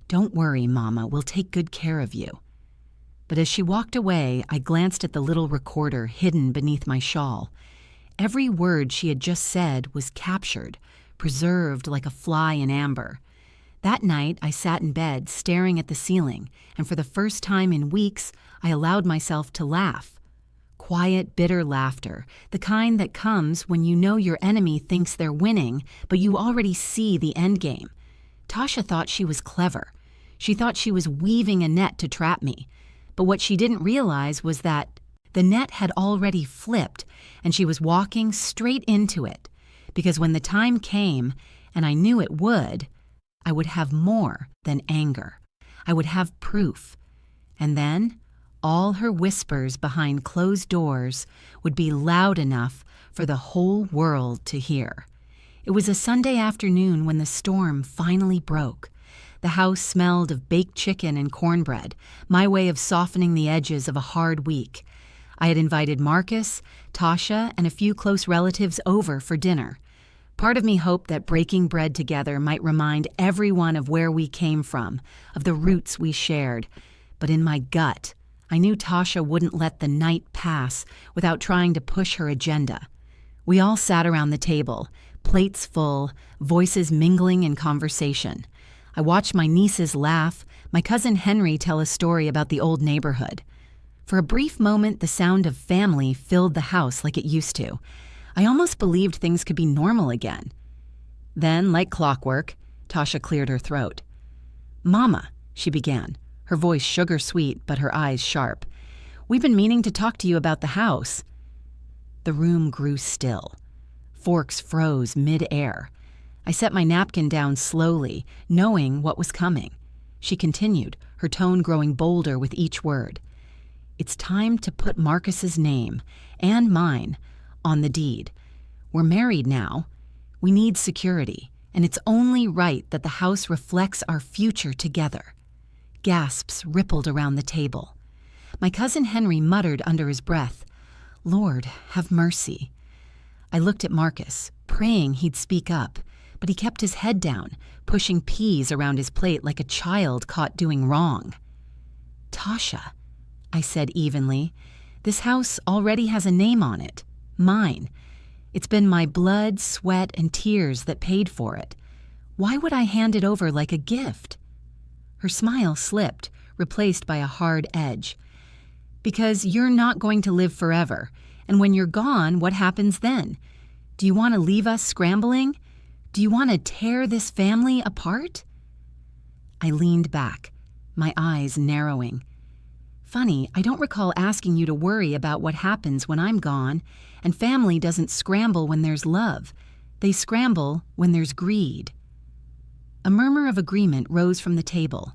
"Don't worry, Mama, we'll take good care of you." But as she walked away, I glanced at the little recorder hidden beneath my shawl. Every word she had just said was captured, preserved like a fly in amber. That night, I sat in bed staring at the ceiling, and for the first time in weeks, I allowed myself to laugh. Quiet, bitter laughter, the kind that comes when you know your enemy thinks they're winning, but you already see the endgame. Tasha thought she was clever. She thought she was weaving a net to trap me. But what she didn't realize was that the net had already flipped, and she was walking straight into it. Because when the time came, and I knew it would, I would have more than anger. I would have proof. And then, all her whispers behind closed doors would be loud enough for the whole world to hear. It was a Sunday afternoon when the storm finally broke. The house smelled of baked chicken and cornbread, my way of softening the edges of a hard week. I had invited Marcus, Tasha, and a few close relatives over for dinner. Part of me hoped that breaking bread together might remind everyone of where we came from, of the roots we shared. But in my gut, I knew Tasha wouldn't let the night pass without trying to push her agenda. We all sat around the table, plates full, voices mingling in conversation. I watched my nieces laugh, my cousin Henry tell a story about the old neighborhood. For a brief moment, the sound of family filled the house like it used to. I almost believed things could be normal again. Then, like clockwork, Tasha cleared her throat. "Mama," she began, her voice sugar-sweet but her eyes sharp. "We've been meaning to talk to you about the house." The room grew still. Forks froze mid-air. I set my napkin down slowly, knowing what was coming. She continued, her tone growing bolder with each word. "It's time to put Marcus's name, and mine, on the deed. We're married now. We need security, and it's only right that the house reflects our future together." Gasps rippled around the table. My cousin Henry muttered under his breath, "Lord, have mercy." I looked at Marcus, praying he'd speak up, but he kept his head down, pushing peas around his plate like a child caught doing wrong. "Tasha," I said evenly, "this house already has a name on it. Mine. It's been my blood, sweat, and tears that paid for it. Why would I hand it over like a gift?" Her smile slipped, replaced by a hard edge. "Because you're not going to live forever, and when you're gone, what happens then? Do you want to leave us scrambling? Do you want to tear this family apart?" I leaned back, my eyes narrowing. "Funny, I don't recall asking you to worry about what happens when I'm gone, and family doesn't scramble when there's love. They scramble when there's greed." A murmur of agreement rose from the table.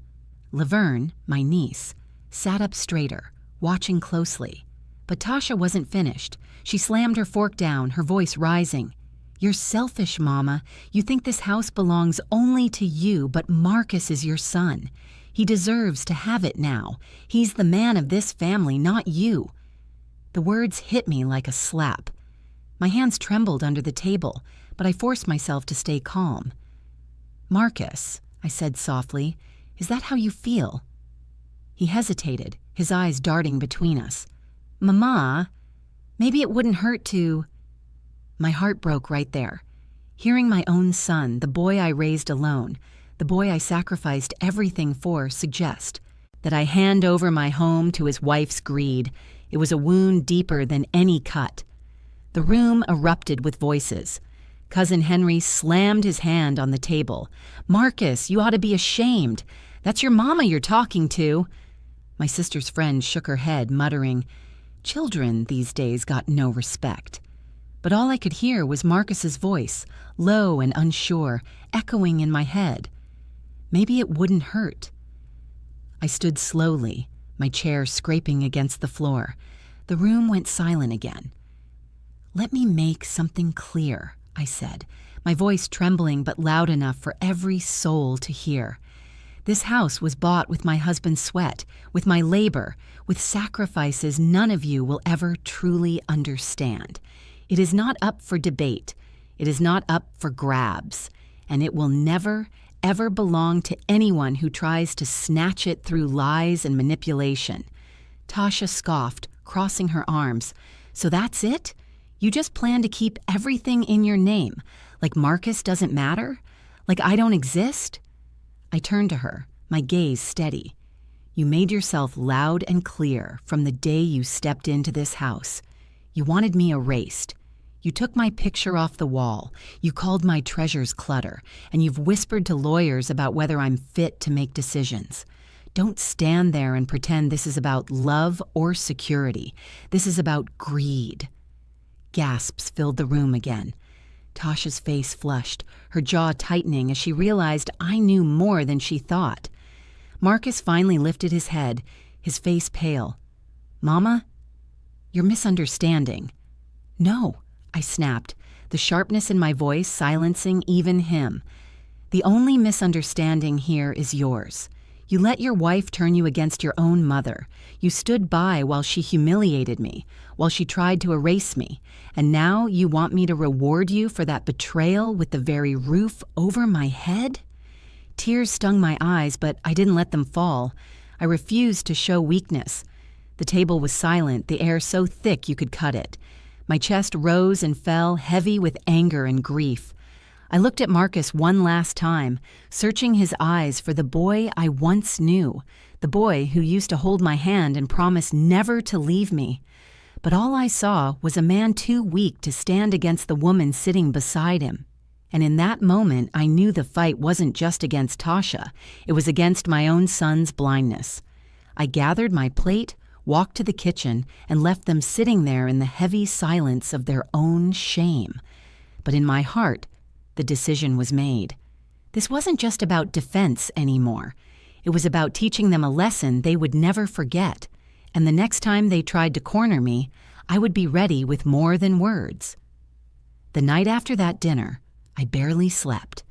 Laverne, my niece, sat up straighter, watching closely. But Tasha wasn't finished. She slammed her fork down, her voice rising. "You're selfish, Mama. You think this house belongs only to you, but Marcus is your son. He deserves to have it now. He's the man of this family, not you." The words hit me like a slap. My hands trembled under the table, but I forced myself to stay calm. "Marcus," I said softly, "is that how you feel?" He hesitated, his eyes darting between us. "Mama, maybe it wouldn't hurt to—" My heart broke right there. Hearing my own son, the boy I raised alone, the boy I sacrificed everything for, suggest that I hand over my home to his wife's greed, it was a wound deeper than any cut. The room erupted with voices. Cousin Henry slammed his hand on the table. "Marcus, you ought to be ashamed. That's your mama you're talking to." My sister's friend shook her head, muttering, "Children these days got no respect." But all I could hear was Marcus's voice, low and unsure, echoing in my head. Maybe it wouldn't hurt. I stood slowly, my chair scraping against the floor. The room went silent again. "Let me make something clear," I said, my voice trembling but loud enough for every soul to hear. "This house was bought with my husband's sweat, with my labor, with sacrifices none of you will ever truly understand. It is not up for debate. It is not up for grabs. And it will never, ever belong to anyone who tries to snatch it through lies and manipulation." Tasha scoffed, crossing her arms. "So that's it? You just plan to keep everything in your name, like Marcus doesn't matter? Like I don't exist?" I turned to her, my gaze steady. "You made yourself loud and clear from the day you stepped into this house. You wanted me erased. You took my picture off the wall, you called my treasures clutter, and you've whispered to lawyers about whether I'm fit to make decisions. Don't stand there and pretend this is about love or security. This is about greed." Gasps filled the room again. Tasha's face flushed, her jaw tightening as she realized I knew more than she thought. Marcus finally lifted his head, his face pale. "Mama, you're misunderstanding." "No," I snapped, the sharpness in my voice silencing even him. "The only misunderstanding here is yours. You let your wife turn you against your own mother. You stood by while she humiliated me, while she tried to erase me, and now you want me to reward you for that betrayal with the very roof over my head?" Tears stung my eyes, but I didn't let them fall. I refused to show weakness. The table was silent, the air so thick you could cut it. My chest rose and fell, heavy with anger and grief. I looked at Marcus one last time, searching his eyes for the boy I once knew, the boy who used to hold my hand and promise never to leave me. But all I saw was a man too weak to stand against the woman sitting beside him. And in that moment, I knew the fight wasn't just against Tasha. It was against my own son's blindness. I gathered my plate, walked to the kitchen, and left them sitting there in the heavy silence of their own shame. But in my heart, the decision was made. This wasn't just about defense anymore. It was about teaching them a lesson they would never forget. And the next time they tried to corner me, I would be ready with more than words. The night after that dinner, I barely slept.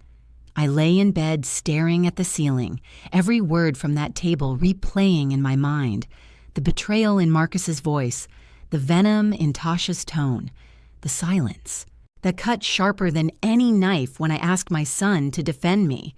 I lay in bed staring at the ceiling, every word from that table replaying in my mind. The betrayal in Marcus's voice, the venom in Tasha's tone, the silence that cut sharper than any knife when I asked my son to defend me.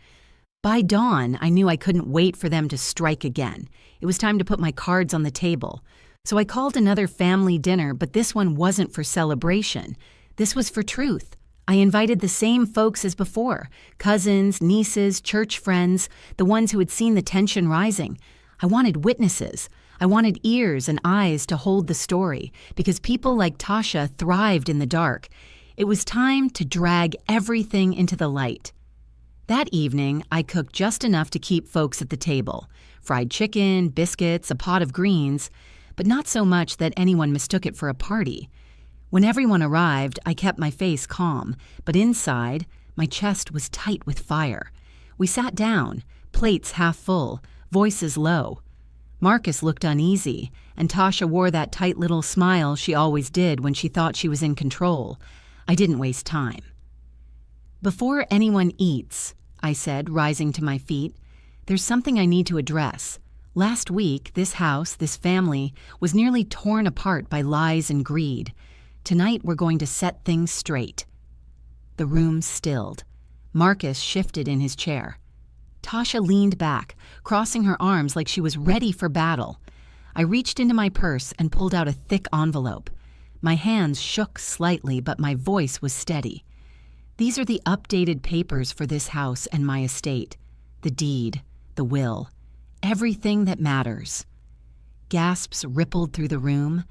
By dawn, I knew I couldn't wait for them to strike again. It was time to put my cards on the table. So I called another family dinner, but this one wasn't for celebration. This was for truth. I invited the same folks as before, cousins, nieces, church friends, the ones who had seen the tension rising. I wanted witnesses. I wanted ears and eyes to hold the story, because people like Tasha thrived in the dark. It was time to drag everything into the light. That evening, I cooked just enough to keep folks at the table. Fried chicken, biscuits, a pot of greens, but not so much that anyone mistook it for a party. When everyone arrived, I kept my face calm, but inside, my chest was tight with fire. We sat down, plates half full, voices low. Marcus looked uneasy, and Tasha wore that tight little smile she always did when she thought she was in control. I didn't waste time. "Before anyone eats," I said, rising to my feet, "there's something I need to address. Last week, this house, this family, was nearly torn apart by lies and greed. Tonight, we're going to set things straight." The room stilled. Marcus shifted in his chair. Tasha leaned back, crossing her arms like she was ready for battle. I reached into my purse and pulled out a thick envelope. My hands shook slightly, but my voice was steady. "These are the updated papers for this house and my estate. The deed, the will, everything that matters." Gasps rippled through the room.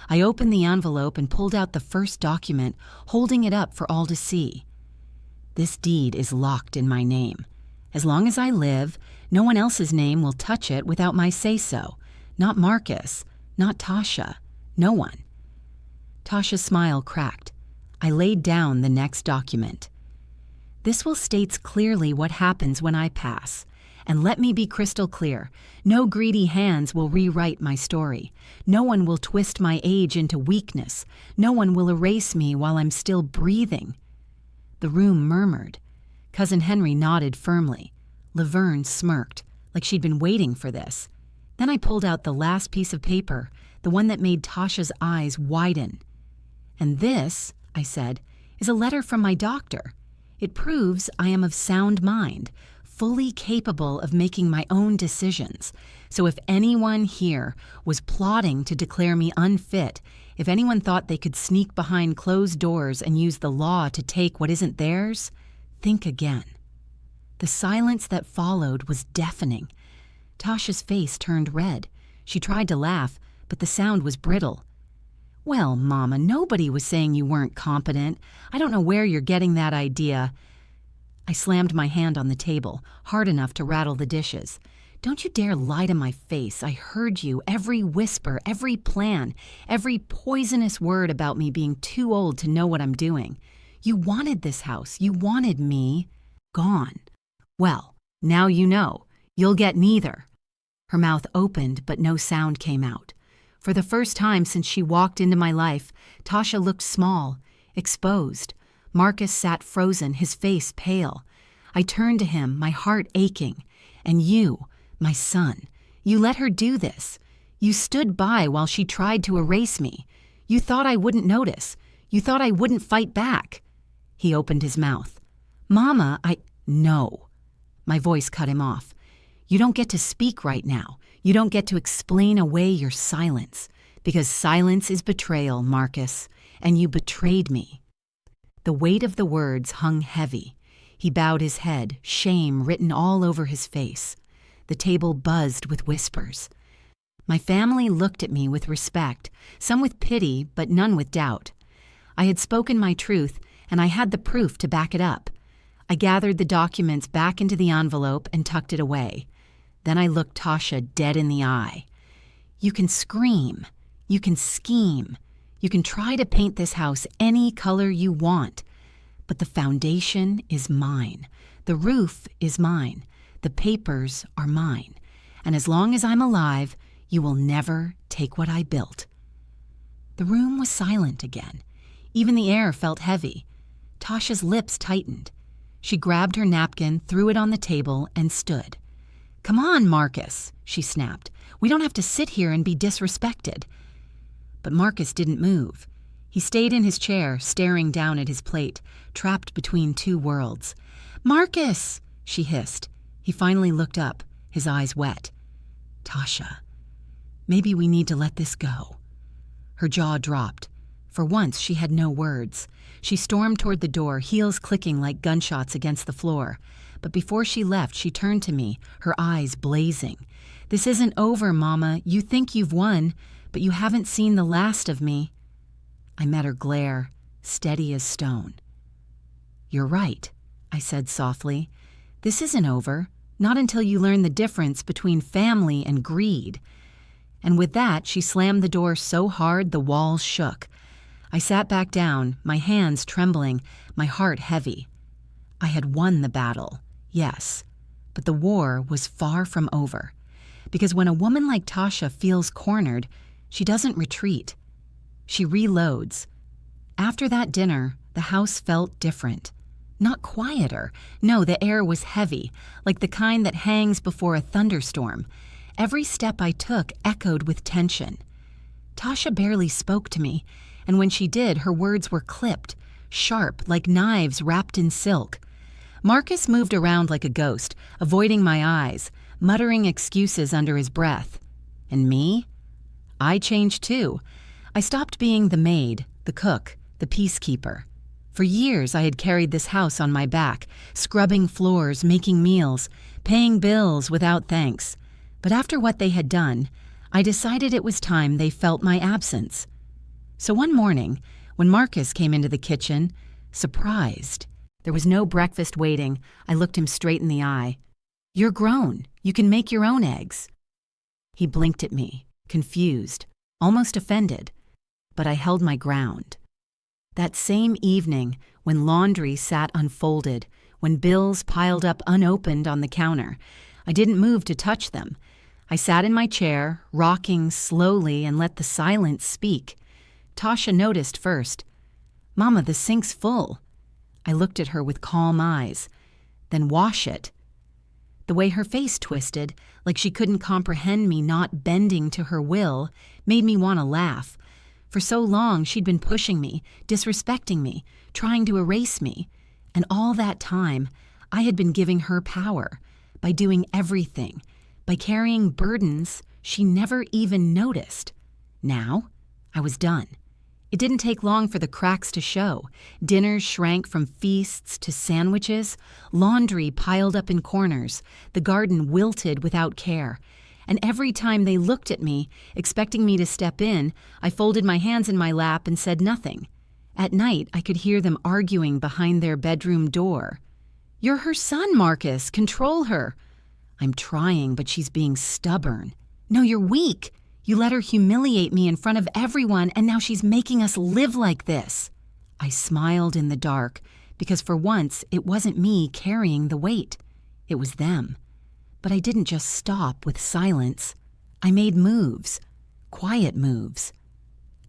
I opened the envelope and pulled out the first document, holding it up for all to see. "This deed is locked in my name. As long as I live, no one else's name will touch it without my say-so. Not Marcus, not Tasha, no one." Tasha's smile cracked. I laid down the next document. This will states clearly what happens when I pass. And let me be crystal clear, no greedy hands will rewrite my story. No one will twist my age into weakness. No one will erase me while I'm still breathing. The room murmured. Cousin Henry nodded firmly. Laverne smirked, like she'd been waiting for this. Then I pulled out the last piece of paper, the one that made Tasha's eyes widen. "And this," I said, "is a letter from my doctor. It proves I am of sound mind, fully capable of making my own decisions. So if anyone here was plotting to declare me unfit, if anyone thought they could sneak behind closed doors and use the law to take what isn't theirs, think again." The silence that followed was deafening. Tasha's face turned red. She tried to laugh, but the sound was brittle. "Well, Mama, nobody was saying you weren't competent. I don't know where you're getting that idea." I slammed my hand on the table, hard enough to rattle the dishes. "Don't you dare lie to my face. I heard you, every whisper, every plan, every poisonous word about me being too old to know what I'm doing. You wanted this house. You wanted me. Gone. Well, now you know. You'll get neither." Her mouth opened, but no sound came out. For the first time since she walked into my life, Tasha looked small, exposed. Marcus sat frozen, his face pale. I turned to him, my heart aching. "And you, my son, you let her do this. You stood by while she tried to erase me. You thought I wouldn't notice. You thought I wouldn't fight back." He opened his mouth. "Mama, No." My voice cut him off. "You don't get to speak right now. You don't get to explain away your silence. Because silence is betrayal, Marcus. And you betrayed me." The weight of the words hung heavy. He bowed his head, shame written all over his face. The table buzzed with whispers. My family looked at me with respect, some with pity, but none with doubt. I had spoken my truth, and I had the proof to back it up. I gathered the documents back into the envelope and tucked it away. Then I looked Tasha dead in the eye. "You can scream. You can scheme. You can try to paint this house any color you want. But the foundation is mine. The roof is mine. The papers are mine. And as long as I'm alive, you will never take what I built." The room was silent again. Even the air felt heavy. Tasha's lips tightened. She grabbed her napkin, threw it on the table, and stood. "Come on, Marcus," she snapped. "We don't have to sit here and be disrespected." But Marcus didn't move. He stayed in his chair, staring down at his plate, trapped between two worlds. "Marcus!" she hissed. He finally looked up, his eyes wet. "Tasha, maybe we need to let this go." Her jaw dropped. For once, she had no words. She stormed toward the door, heels clicking like gunshots against the floor. But before she left, she turned to me, her eyes blazing. "This isn't over, Mama. You think you've won, but you haven't seen the last of me." I met her glare, steady as stone. "You're right," I said softly. "This isn't over, not until you learn the difference between family and greed." And with that, she slammed the door so hard the walls shook. I sat back down, my hands trembling, my heart heavy. I had won the battle, yes, but the war was far from over. Because when a woman like Tasha feels cornered, she doesn't retreat. She reloads. After that dinner, the house felt different. Not quieter. No, the air was heavy, like the kind that hangs before a thunderstorm. Every step I took echoed with tension. Tasha barely spoke to me, and when she did, her words were clipped, sharp, like knives wrapped in silk. Marcus moved around like a ghost, avoiding my eyes, muttering excuses under his breath. And me? I changed too. I stopped being the maid, the cook, the peacekeeper. For years I had carried this house on my back, scrubbing floors, making meals, paying bills without thanks. But after what they had done, I decided it was time they felt my absence. So one morning, when Marcus came into the kitchen, surprised, there was no breakfast waiting, I looked him straight in the eye. "You're grown. You can make your own eggs." He blinked at me, confused, almost offended, but I held my ground. That same evening, when laundry sat unfolded, when bills piled up unopened on the counter, I didn't move to touch them. I sat in my chair, rocking slowly, and let the silence speak. Tasha noticed first. "Mama, the sink's full." I looked at her with calm eyes. "Then wash it." The way her face twisted, like she couldn't comprehend me not bending to her will, made me want to laugh. For so long she'd been pushing me, disrespecting me, trying to erase me. And all that time, I had been giving her power, by doing everything, by carrying burdens she never even noticed. Now, I was done. It didn't take long for the cracks to show. Dinners shrank from feasts to sandwiches, laundry piled up in corners, the garden wilted without care. And every time they looked at me, expecting me to step in, I folded my hands in my lap and said nothing. At night, I could hear them arguing behind their bedroom door. "You're her son, Marcus. Control her." "I'm trying, but she's being stubborn." "No, you're weak. You let her humiliate me in front of everyone, and now she's making us live like this." I smiled in the dark, because for once it wasn't me carrying the weight. It was them. But I didn't just stop with silence. I made moves. Quiet moves.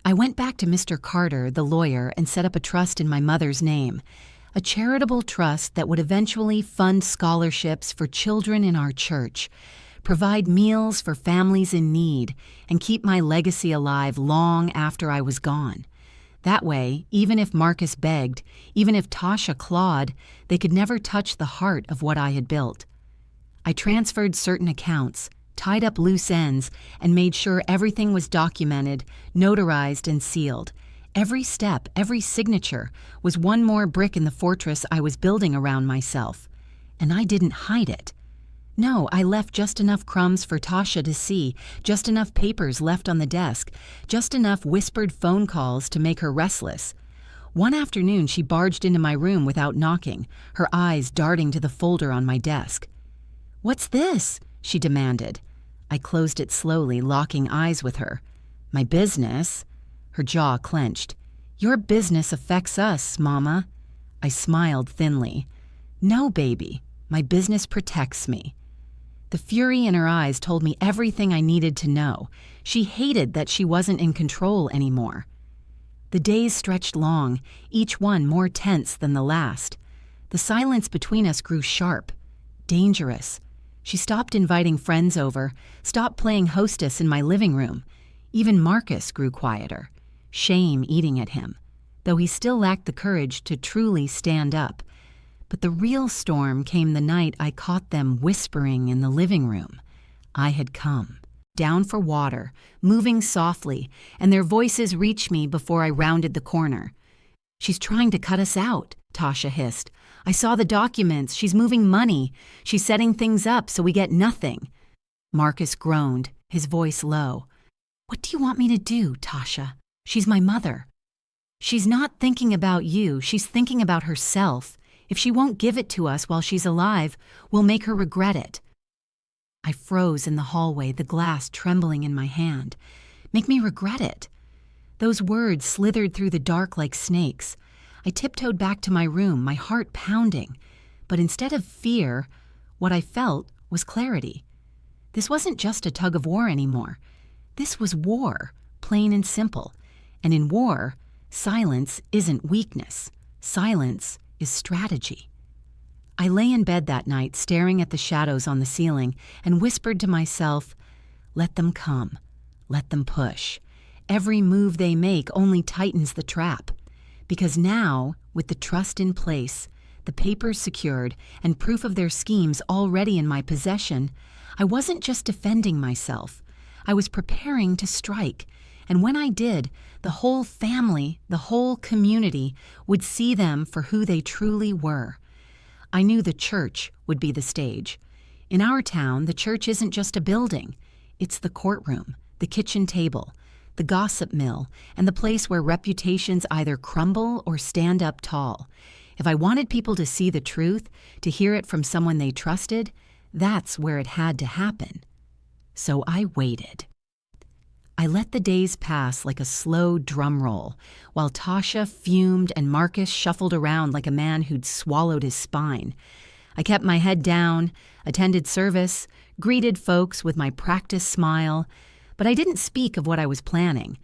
I went back to Mr. Carter, the lawyer, and set up a trust in my mother's name. A charitable trust that would eventually fund scholarships for children in our church, provide meals for families in need, and keep my legacy alive long after I was gone. That way, even if Marcus begged, even if Tasha clawed, they could never touch the heart of what I had built. I transferred certain accounts, tied up loose ends, and made sure everything was documented, notarized, and sealed. Every step, every signature was one more brick in the fortress I was building around myself. And I didn't hide it. No, I left just enough crumbs for Tasha to see, just enough papers left on the desk, just enough whispered phone calls to make her restless. One afternoon, she barged into my room without knocking, her eyes darting to the folder on my desk. "What's this?" she demanded. I closed it slowly, locking eyes with her. "My business." Her jaw clenched. "Your business affects us, Mama." I smiled thinly. "No, baby. My business protects me." The fury in her eyes told me everything I needed to know. She hated that she wasn't in control anymore. The days stretched long, each one more tense than the last. The silence between us grew sharp, dangerous. She stopped inviting friends over, stopped playing hostess in my living room. Even Marcus grew quieter, shame eating at him, though he still lacked the courage to truly stand up. But the real storm came the night I caught them whispering in the living room. I had come. Down for water, moving softly, and their voices reached me before I rounded the corner. "She's trying to cut us out," Tasha hissed. "I saw the documents. She's moving money. She's setting things up so we get nothing." Marcus groaned, his voice low. "What do you want me to do, Tasha? She's my mother." "She's not thinking about you. She's thinking about herself. If she won't give it to us while she's alive, we'll make her regret it." I froze in the hallway, the glass trembling in my hand. Make me regret it. Those words slithered through the dark like snakes. I tiptoed back to my room, my heart pounding. But instead of fear, what I felt was clarity. This wasn't just a tug of war anymore. This was war, plain and simple. And in war, silence isn't weakness. Silence is strategy. I lay in bed that night, staring at the shadows on the ceiling, and whispered to myself, "Let them come. Let them push. Every move they make only tightens the trap." Because now, with the trust in place, the papers secured, and proof of their schemes already in my possession, I wasn't just defending myself. I was preparing to strike. And when I did, the whole family, the whole community, would see them for who they truly were. I knew the church would be the stage. In our town, the church isn't just a building. It's the courtroom, the kitchen table, the gossip mill, and the place where reputations either crumble or stand up tall. If I wanted people to see the truth, to hear it from someone they trusted, that's where it had to happen. So I waited. I let the days pass like a slow drum roll, while Tasha fumed and Marcus shuffled around like a man who'd swallowed his spine. I kept my head down, attended service, greeted folks with my practice smile, but I didn't speak of what I was planning.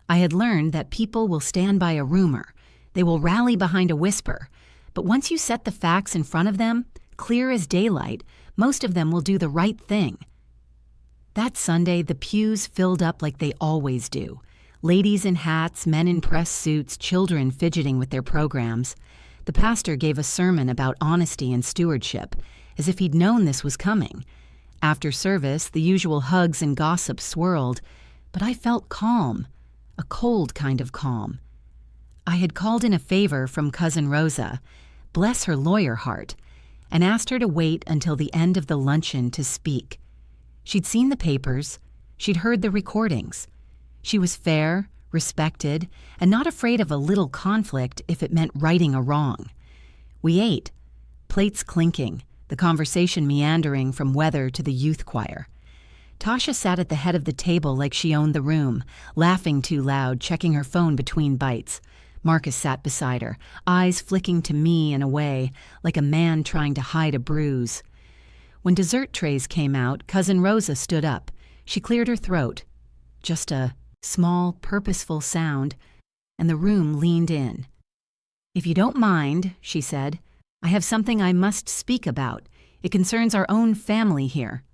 I had learned that people will stand by a rumor. They will rally behind a whisper. But once you set the facts in front of them, clear as daylight, most of them will do the right thing. That Sunday, the pews filled up like they always do. Ladies in hats, men in press suits, children fidgeting with their programs. The pastor gave a sermon about honesty and stewardship, as if he'd known this was coming. After service, the usual hugs and gossip swirled, but I felt calm, a cold kind of calm. I had called in a favor from Cousin Rosa, bless her lawyer heart, and asked her to wait until the end of the luncheon to speak. She'd seen the papers, she'd heard the recordings. She was fair, respected, and not afraid of a little conflict if it meant righting a wrong. We ate, plates clinking, the conversation meandering from weather to the youth choir. Tasha sat at the head of the table like she owned the room, laughing too loud, checking her phone between bites. Marcus sat beside her, eyes flicking to me and away, like a man trying to hide a bruise. When dessert trays came out, Cousin Rosa stood up. She cleared her throat. Just a small, purposeful sound, and the room leaned in. "If you don't mind," she said, "I have something I must speak about. It concerns our own family here."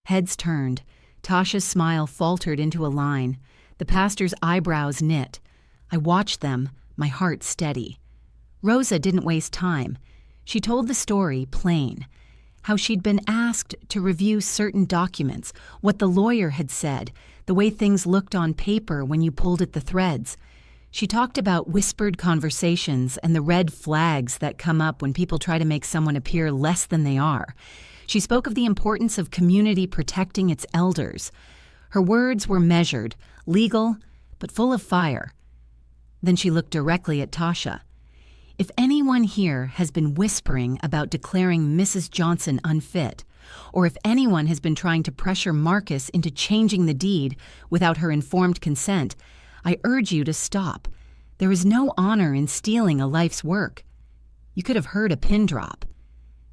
Heads turned. Tasha's smile faltered into a line. The pastor's eyebrows knit. I watched them, my heart steady. Rosa didn't waste time. She told the story plain. How she'd been asked to review certain documents, what the lawyer had said, the way things looked on paper when you pulled at the threads. She talked about whispered conversations and the red flags that come up when people try to make someone appear less than they are. She spoke of the importance of community protecting its elders. Her words were measured, legal, but full of fire. Then she looked directly at Tasha. "If anyone here has been whispering about declaring Mrs. Johnson unfit, or if anyone has been trying to pressure Marcus into changing the deed without her informed consent, I urge you to stop. There is no honor in stealing a life's work." You could have heard a pin drop.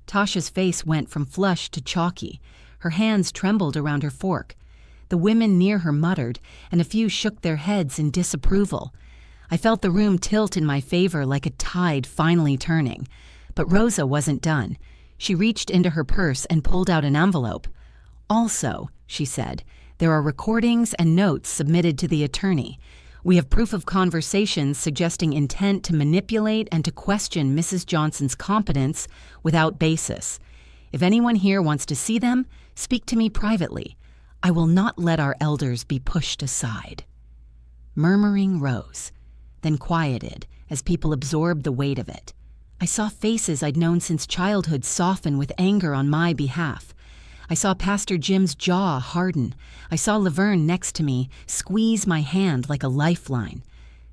Tasha's face went from flushed to chalky. Her hands trembled around her fork. The women near her muttered, and a few shook their heads in disapproval. I felt the room tilt in my favor like a tide finally turning. But Rosa wasn't done. She reached into her purse and pulled out an envelope. "Also," she said, "there are recordings and notes submitted to the attorney. We have proof of conversations suggesting intent to manipulate and to question Mrs. Johnson's competence without basis. If anyone here wants to see them, speak to me privately. I will not let our elders be pushed aside." Murmuring rose, then quieted as people absorbed the weight of it. I saw faces I'd known since childhood soften with anger on my behalf. I saw Pastor Jim's jaw harden. I saw Laverne next to me squeeze my hand like a lifeline.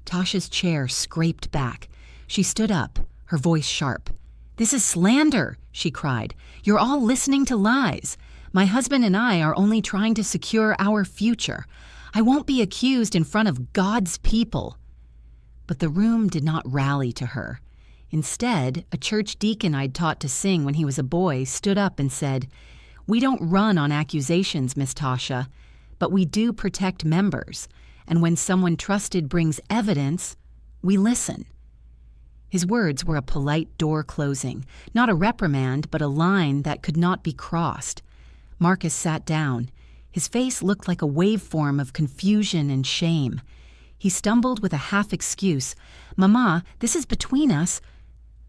Tasha's chair scraped back. She stood up, her voice sharp. "This is slander," she cried. "You're all listening to lies. My husband and I are only trying to secure our future. I won't be accused in front of God's people." But the room did not rally to her. Instead, a church deacon I'd taught to sing when he was a boy stood up and said, "We don't run on accusations, Miss Tasha, but we do protect members, and when someone trusted brings evidence, we listen." His words were a polite door closing, not a reprimand, but a line that could not be crossed. Marcus sat down. His face looked like a waveform of confusion and shame. He stumbled with a half excuse. "Mama, this is between us."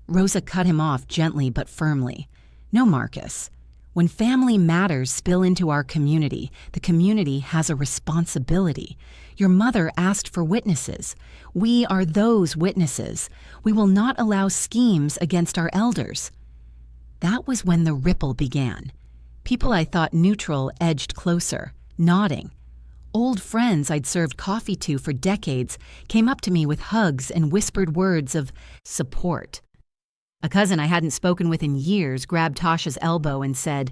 Rosa cut him off gently but firmly. "No, Marcus. When family matters spill into our community, the community has a responsibility. Your mother asked for witnesses. We are those witnesses. We will not allow schemes against our elders." That was when the ripple began. People I thought neutral edged closer, nodding. Old friends I'd served coffee to for decades came up to me with hugs and whispered words of support. A cousin I hadn't spoken with in years grabbed Tasha's elbow and said,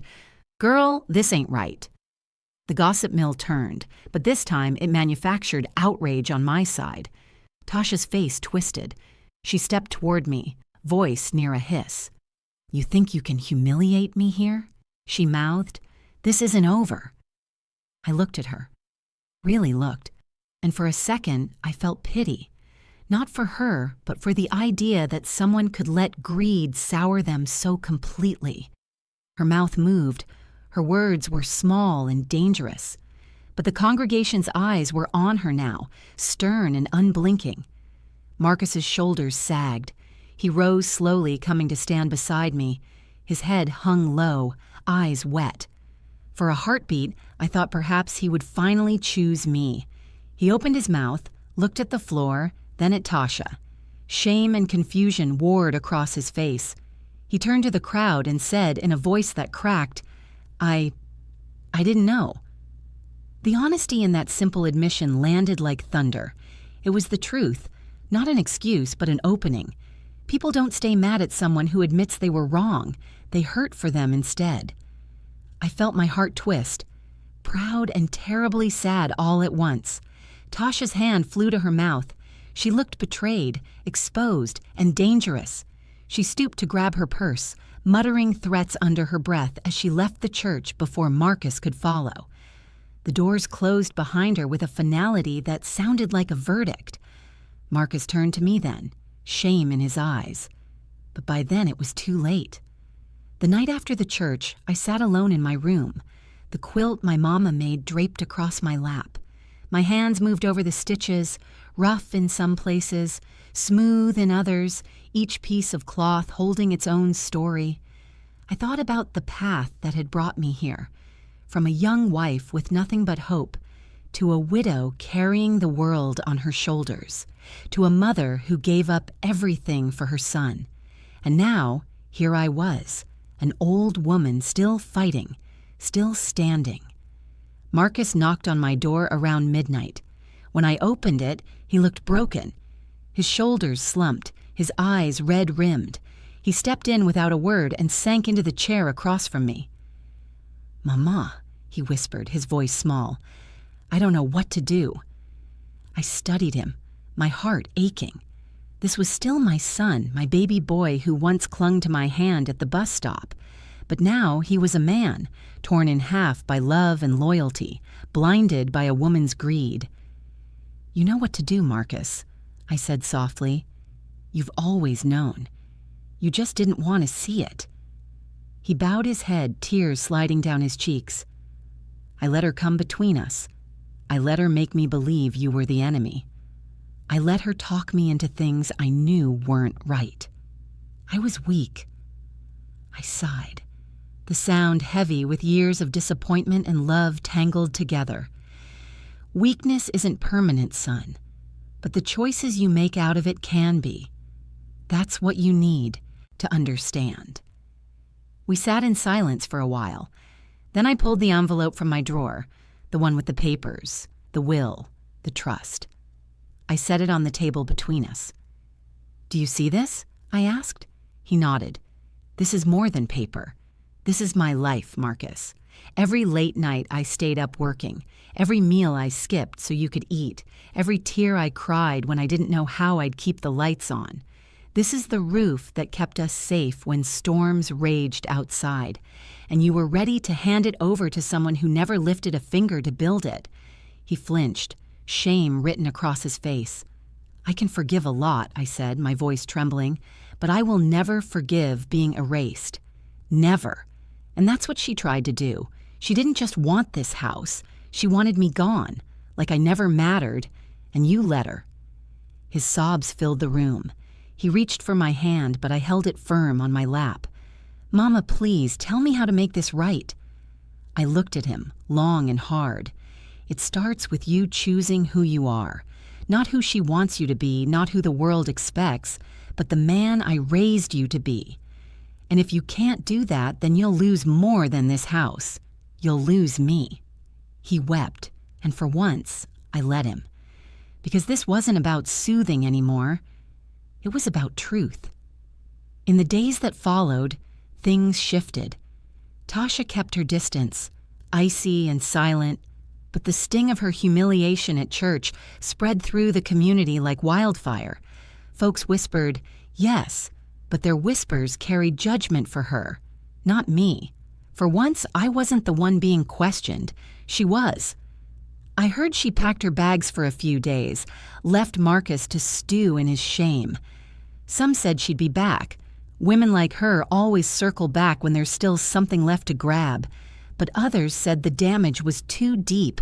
"Girl, this ain't right." The gossip mill turned, but this time it manufactured outrage on my side. Tasha's face twisted. She stepped toward me, voice near a hiss. "You think you can humiliate me here?" she mouthed. "This isn't over." I looked at her, really looked, and for a second I felt pity. Not for her, but for the idea that someone could let greed sour them so completely. Her mouth moved. Her words were small and dangerous. But the congregation's eyes were on her now, stern and unblinking. Marcus's shoulders sagged. He rose slowly, coming to stand beside me. His head hung low, eyes wet. For a heartbeat, I thought perhaps he would finally choose me. He opened his mouth, looked at the floor, then at Tasha. Shame and confusion warred across his face. He turned to the crowd and said in a voice that cracked, I didn't know." The honesty in that simple admission landed like thunder. It was the truth, not an excuse, but an opening. People don't stay mad at someone who admits they were wrong. They hurt for them instead. I felt my heart twist, proud and terribly sad all at once. Tasha's hand flew to her mouth. She looked betrayed, exposed, and dangerous. She stooped to grab her purse, muttering threats under her breath as she left the church before Marcus could follow. The doors closed behind her with a finality that sounded like a verdict. Marcus turned to me then, shame in his eyes. But by then it was too late. The night after the church, I sat alone in my room, the quilt my mama made draped across my lap. My hands moved over the stitches, rough in some places, smooth in others, each piece of cloth holding its own story. I thought about the path that had brought me here, from a young wife with nothing but hope, to a widow carrying the world on her shoulders, to a mother who gave up everything for her son. And now, here I was, an old woman still fighting, still standing. Marcus knocked on my door around midnight. When I opened it, he looked broken. His shoulders slumped, his eyes red-rimmed. He stepped in without a word and sank into the chair across from me. "Mama," he whispered, his voice small. "I don't know what to do." I studied him, my heart aching. This was still my son, my baby boy who once clung to my hand at the bus stop. But now he was a man, torn in half by love and loyalty, blinded by a woman's greed. "You know what to do, Marcus," I said softly. "You've always known. You just didn't want to see it." He bowed his head, tears sliding down his cheeks. "I let her come between us. I let her make me believe you were the enemy. I let her talk me into things I knew weren't right. I was weak." I sighed, the sound heavy with years of disappointment and love tangled together. "Weakness isn't permanent, son, but the choices you make out of it can be. That's what you need to understand." We sat in silence for a while. Then I pulled the envelope from my drawer, the one with the papers, the will, the trust. I set it on the table between us. "Do you see this?" I asked. He nodded. "This is more than paper. This is my life, Marcus. Every late night I stayed up working, every meal I skipped so you could eat, every tear I cried when I didn't know how I'd keep the lights on. This is the roof that kept us safe when storms raged outside, and you were ready to hand it over to someone who never lifted a finger to build it." He flinched, shame written across his face. "I can forgive a lot," I said, my voice trembling, "but I will never forgive being erased. Never." And that's what she tried to do. She didn't just want this house. She wanted me gone, like I never mattered, and you let her. His sobs filled the room. He reached for my hand, but I held it firm on my lap. "Mama, please, tell me how to make this right." I looked at him, long and hard. "It starts with you choosing who you are. Not who she wants you to be, not who the world expects, but the man I raised you to be. And if you can't do that, then you'll lose more than this house. You'll lose me." He wept, and for once, I let him. Because this wasn't about soothing anymore. It was about truth. In the days that followed, things shifted. Tasha kept her distance. icy and silent, but the sting of her humiliation at church spread through the community like wildfire. Folks whispered, yes, but their whispers carried judgment for her, not me. For once, I wasn't the one being questioned. She was. I heard she packed her bags for a few days, left Marcus to stew in his shame. Some said she'd be back. Women like her always circle back when there's still something left to grab. But others said the damage was too deep,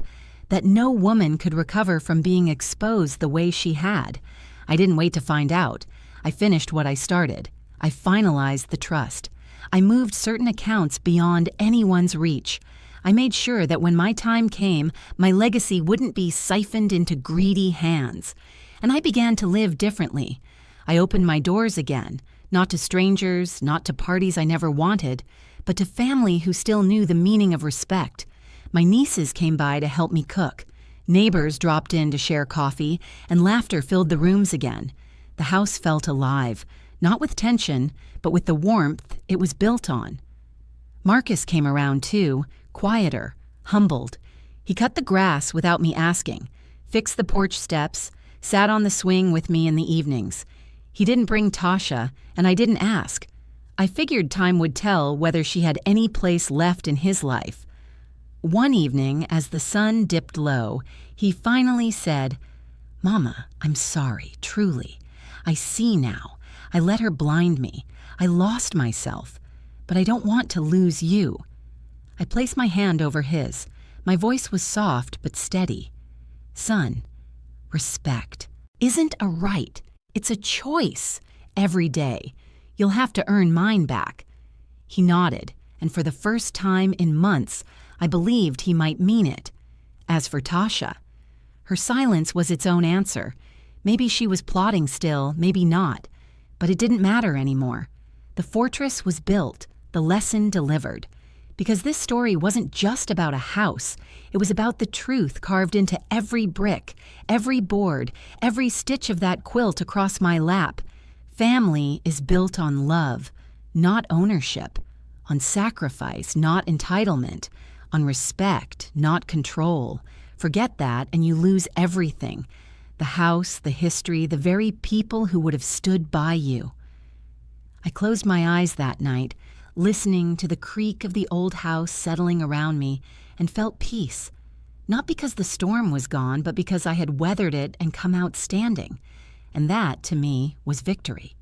that no woman could recover from being exposed the way she had. I didn't wait to find out. I finished what I started. I finalized the trust. I moved certain accounts beyond anyone's reach. I made sure that when my time came, my legacy wouldn't be siphoned into greedy hands. And I began to live differently. I opened my doors again, not to strangers, not to parties I never wanted, but to family who still knew the meaning of respect. My nieces came by to help me cook. Neighbors dropped in to share coffee, and laughter filled the rooms again. The house felt alive, not with tension, but with the warmth it was built on. Marcus came around too, quieter, humbled. He cut the grass without me asking, fixed the porch steps, sat on the swing with me in the evenings. He didn't bring Tasha, and I didn't ask. I figured time would tell whether she had any place left in his life. One evening, as the sun dipped low, he finally said, "Mama, I'm sorry, truly. I see now. I let her blind me. I lost myself. But I don't want to lose you." I placed my hand over his. My voice was soft but steady. "Son, respect isn't a right. It's a choice. Every day. You'll have to earn mine back." He nodded, and for the first time in months, I believed he might mean it. As for Tasha, her silence was its own answer. Maybe she was plotting still, maybe not. But it didn't matter anymore. The fortress was built, the lesson delivered. Because this story wasn't just about a house. It was about the truth carved into every brick, every board, every stitch of that quilt across my lap. Family is built on love, not ownership, on sacrifice, not entitlement, on respect, not control. Forget that and you lose everything. The house, the history, the very people who would have stood by you. I closed my eyes that night, listening to the creak of the old house settling around me, and felt peace. Not because the storm was gone, but because I had weathered it and come out standing. And that, to me, was victory.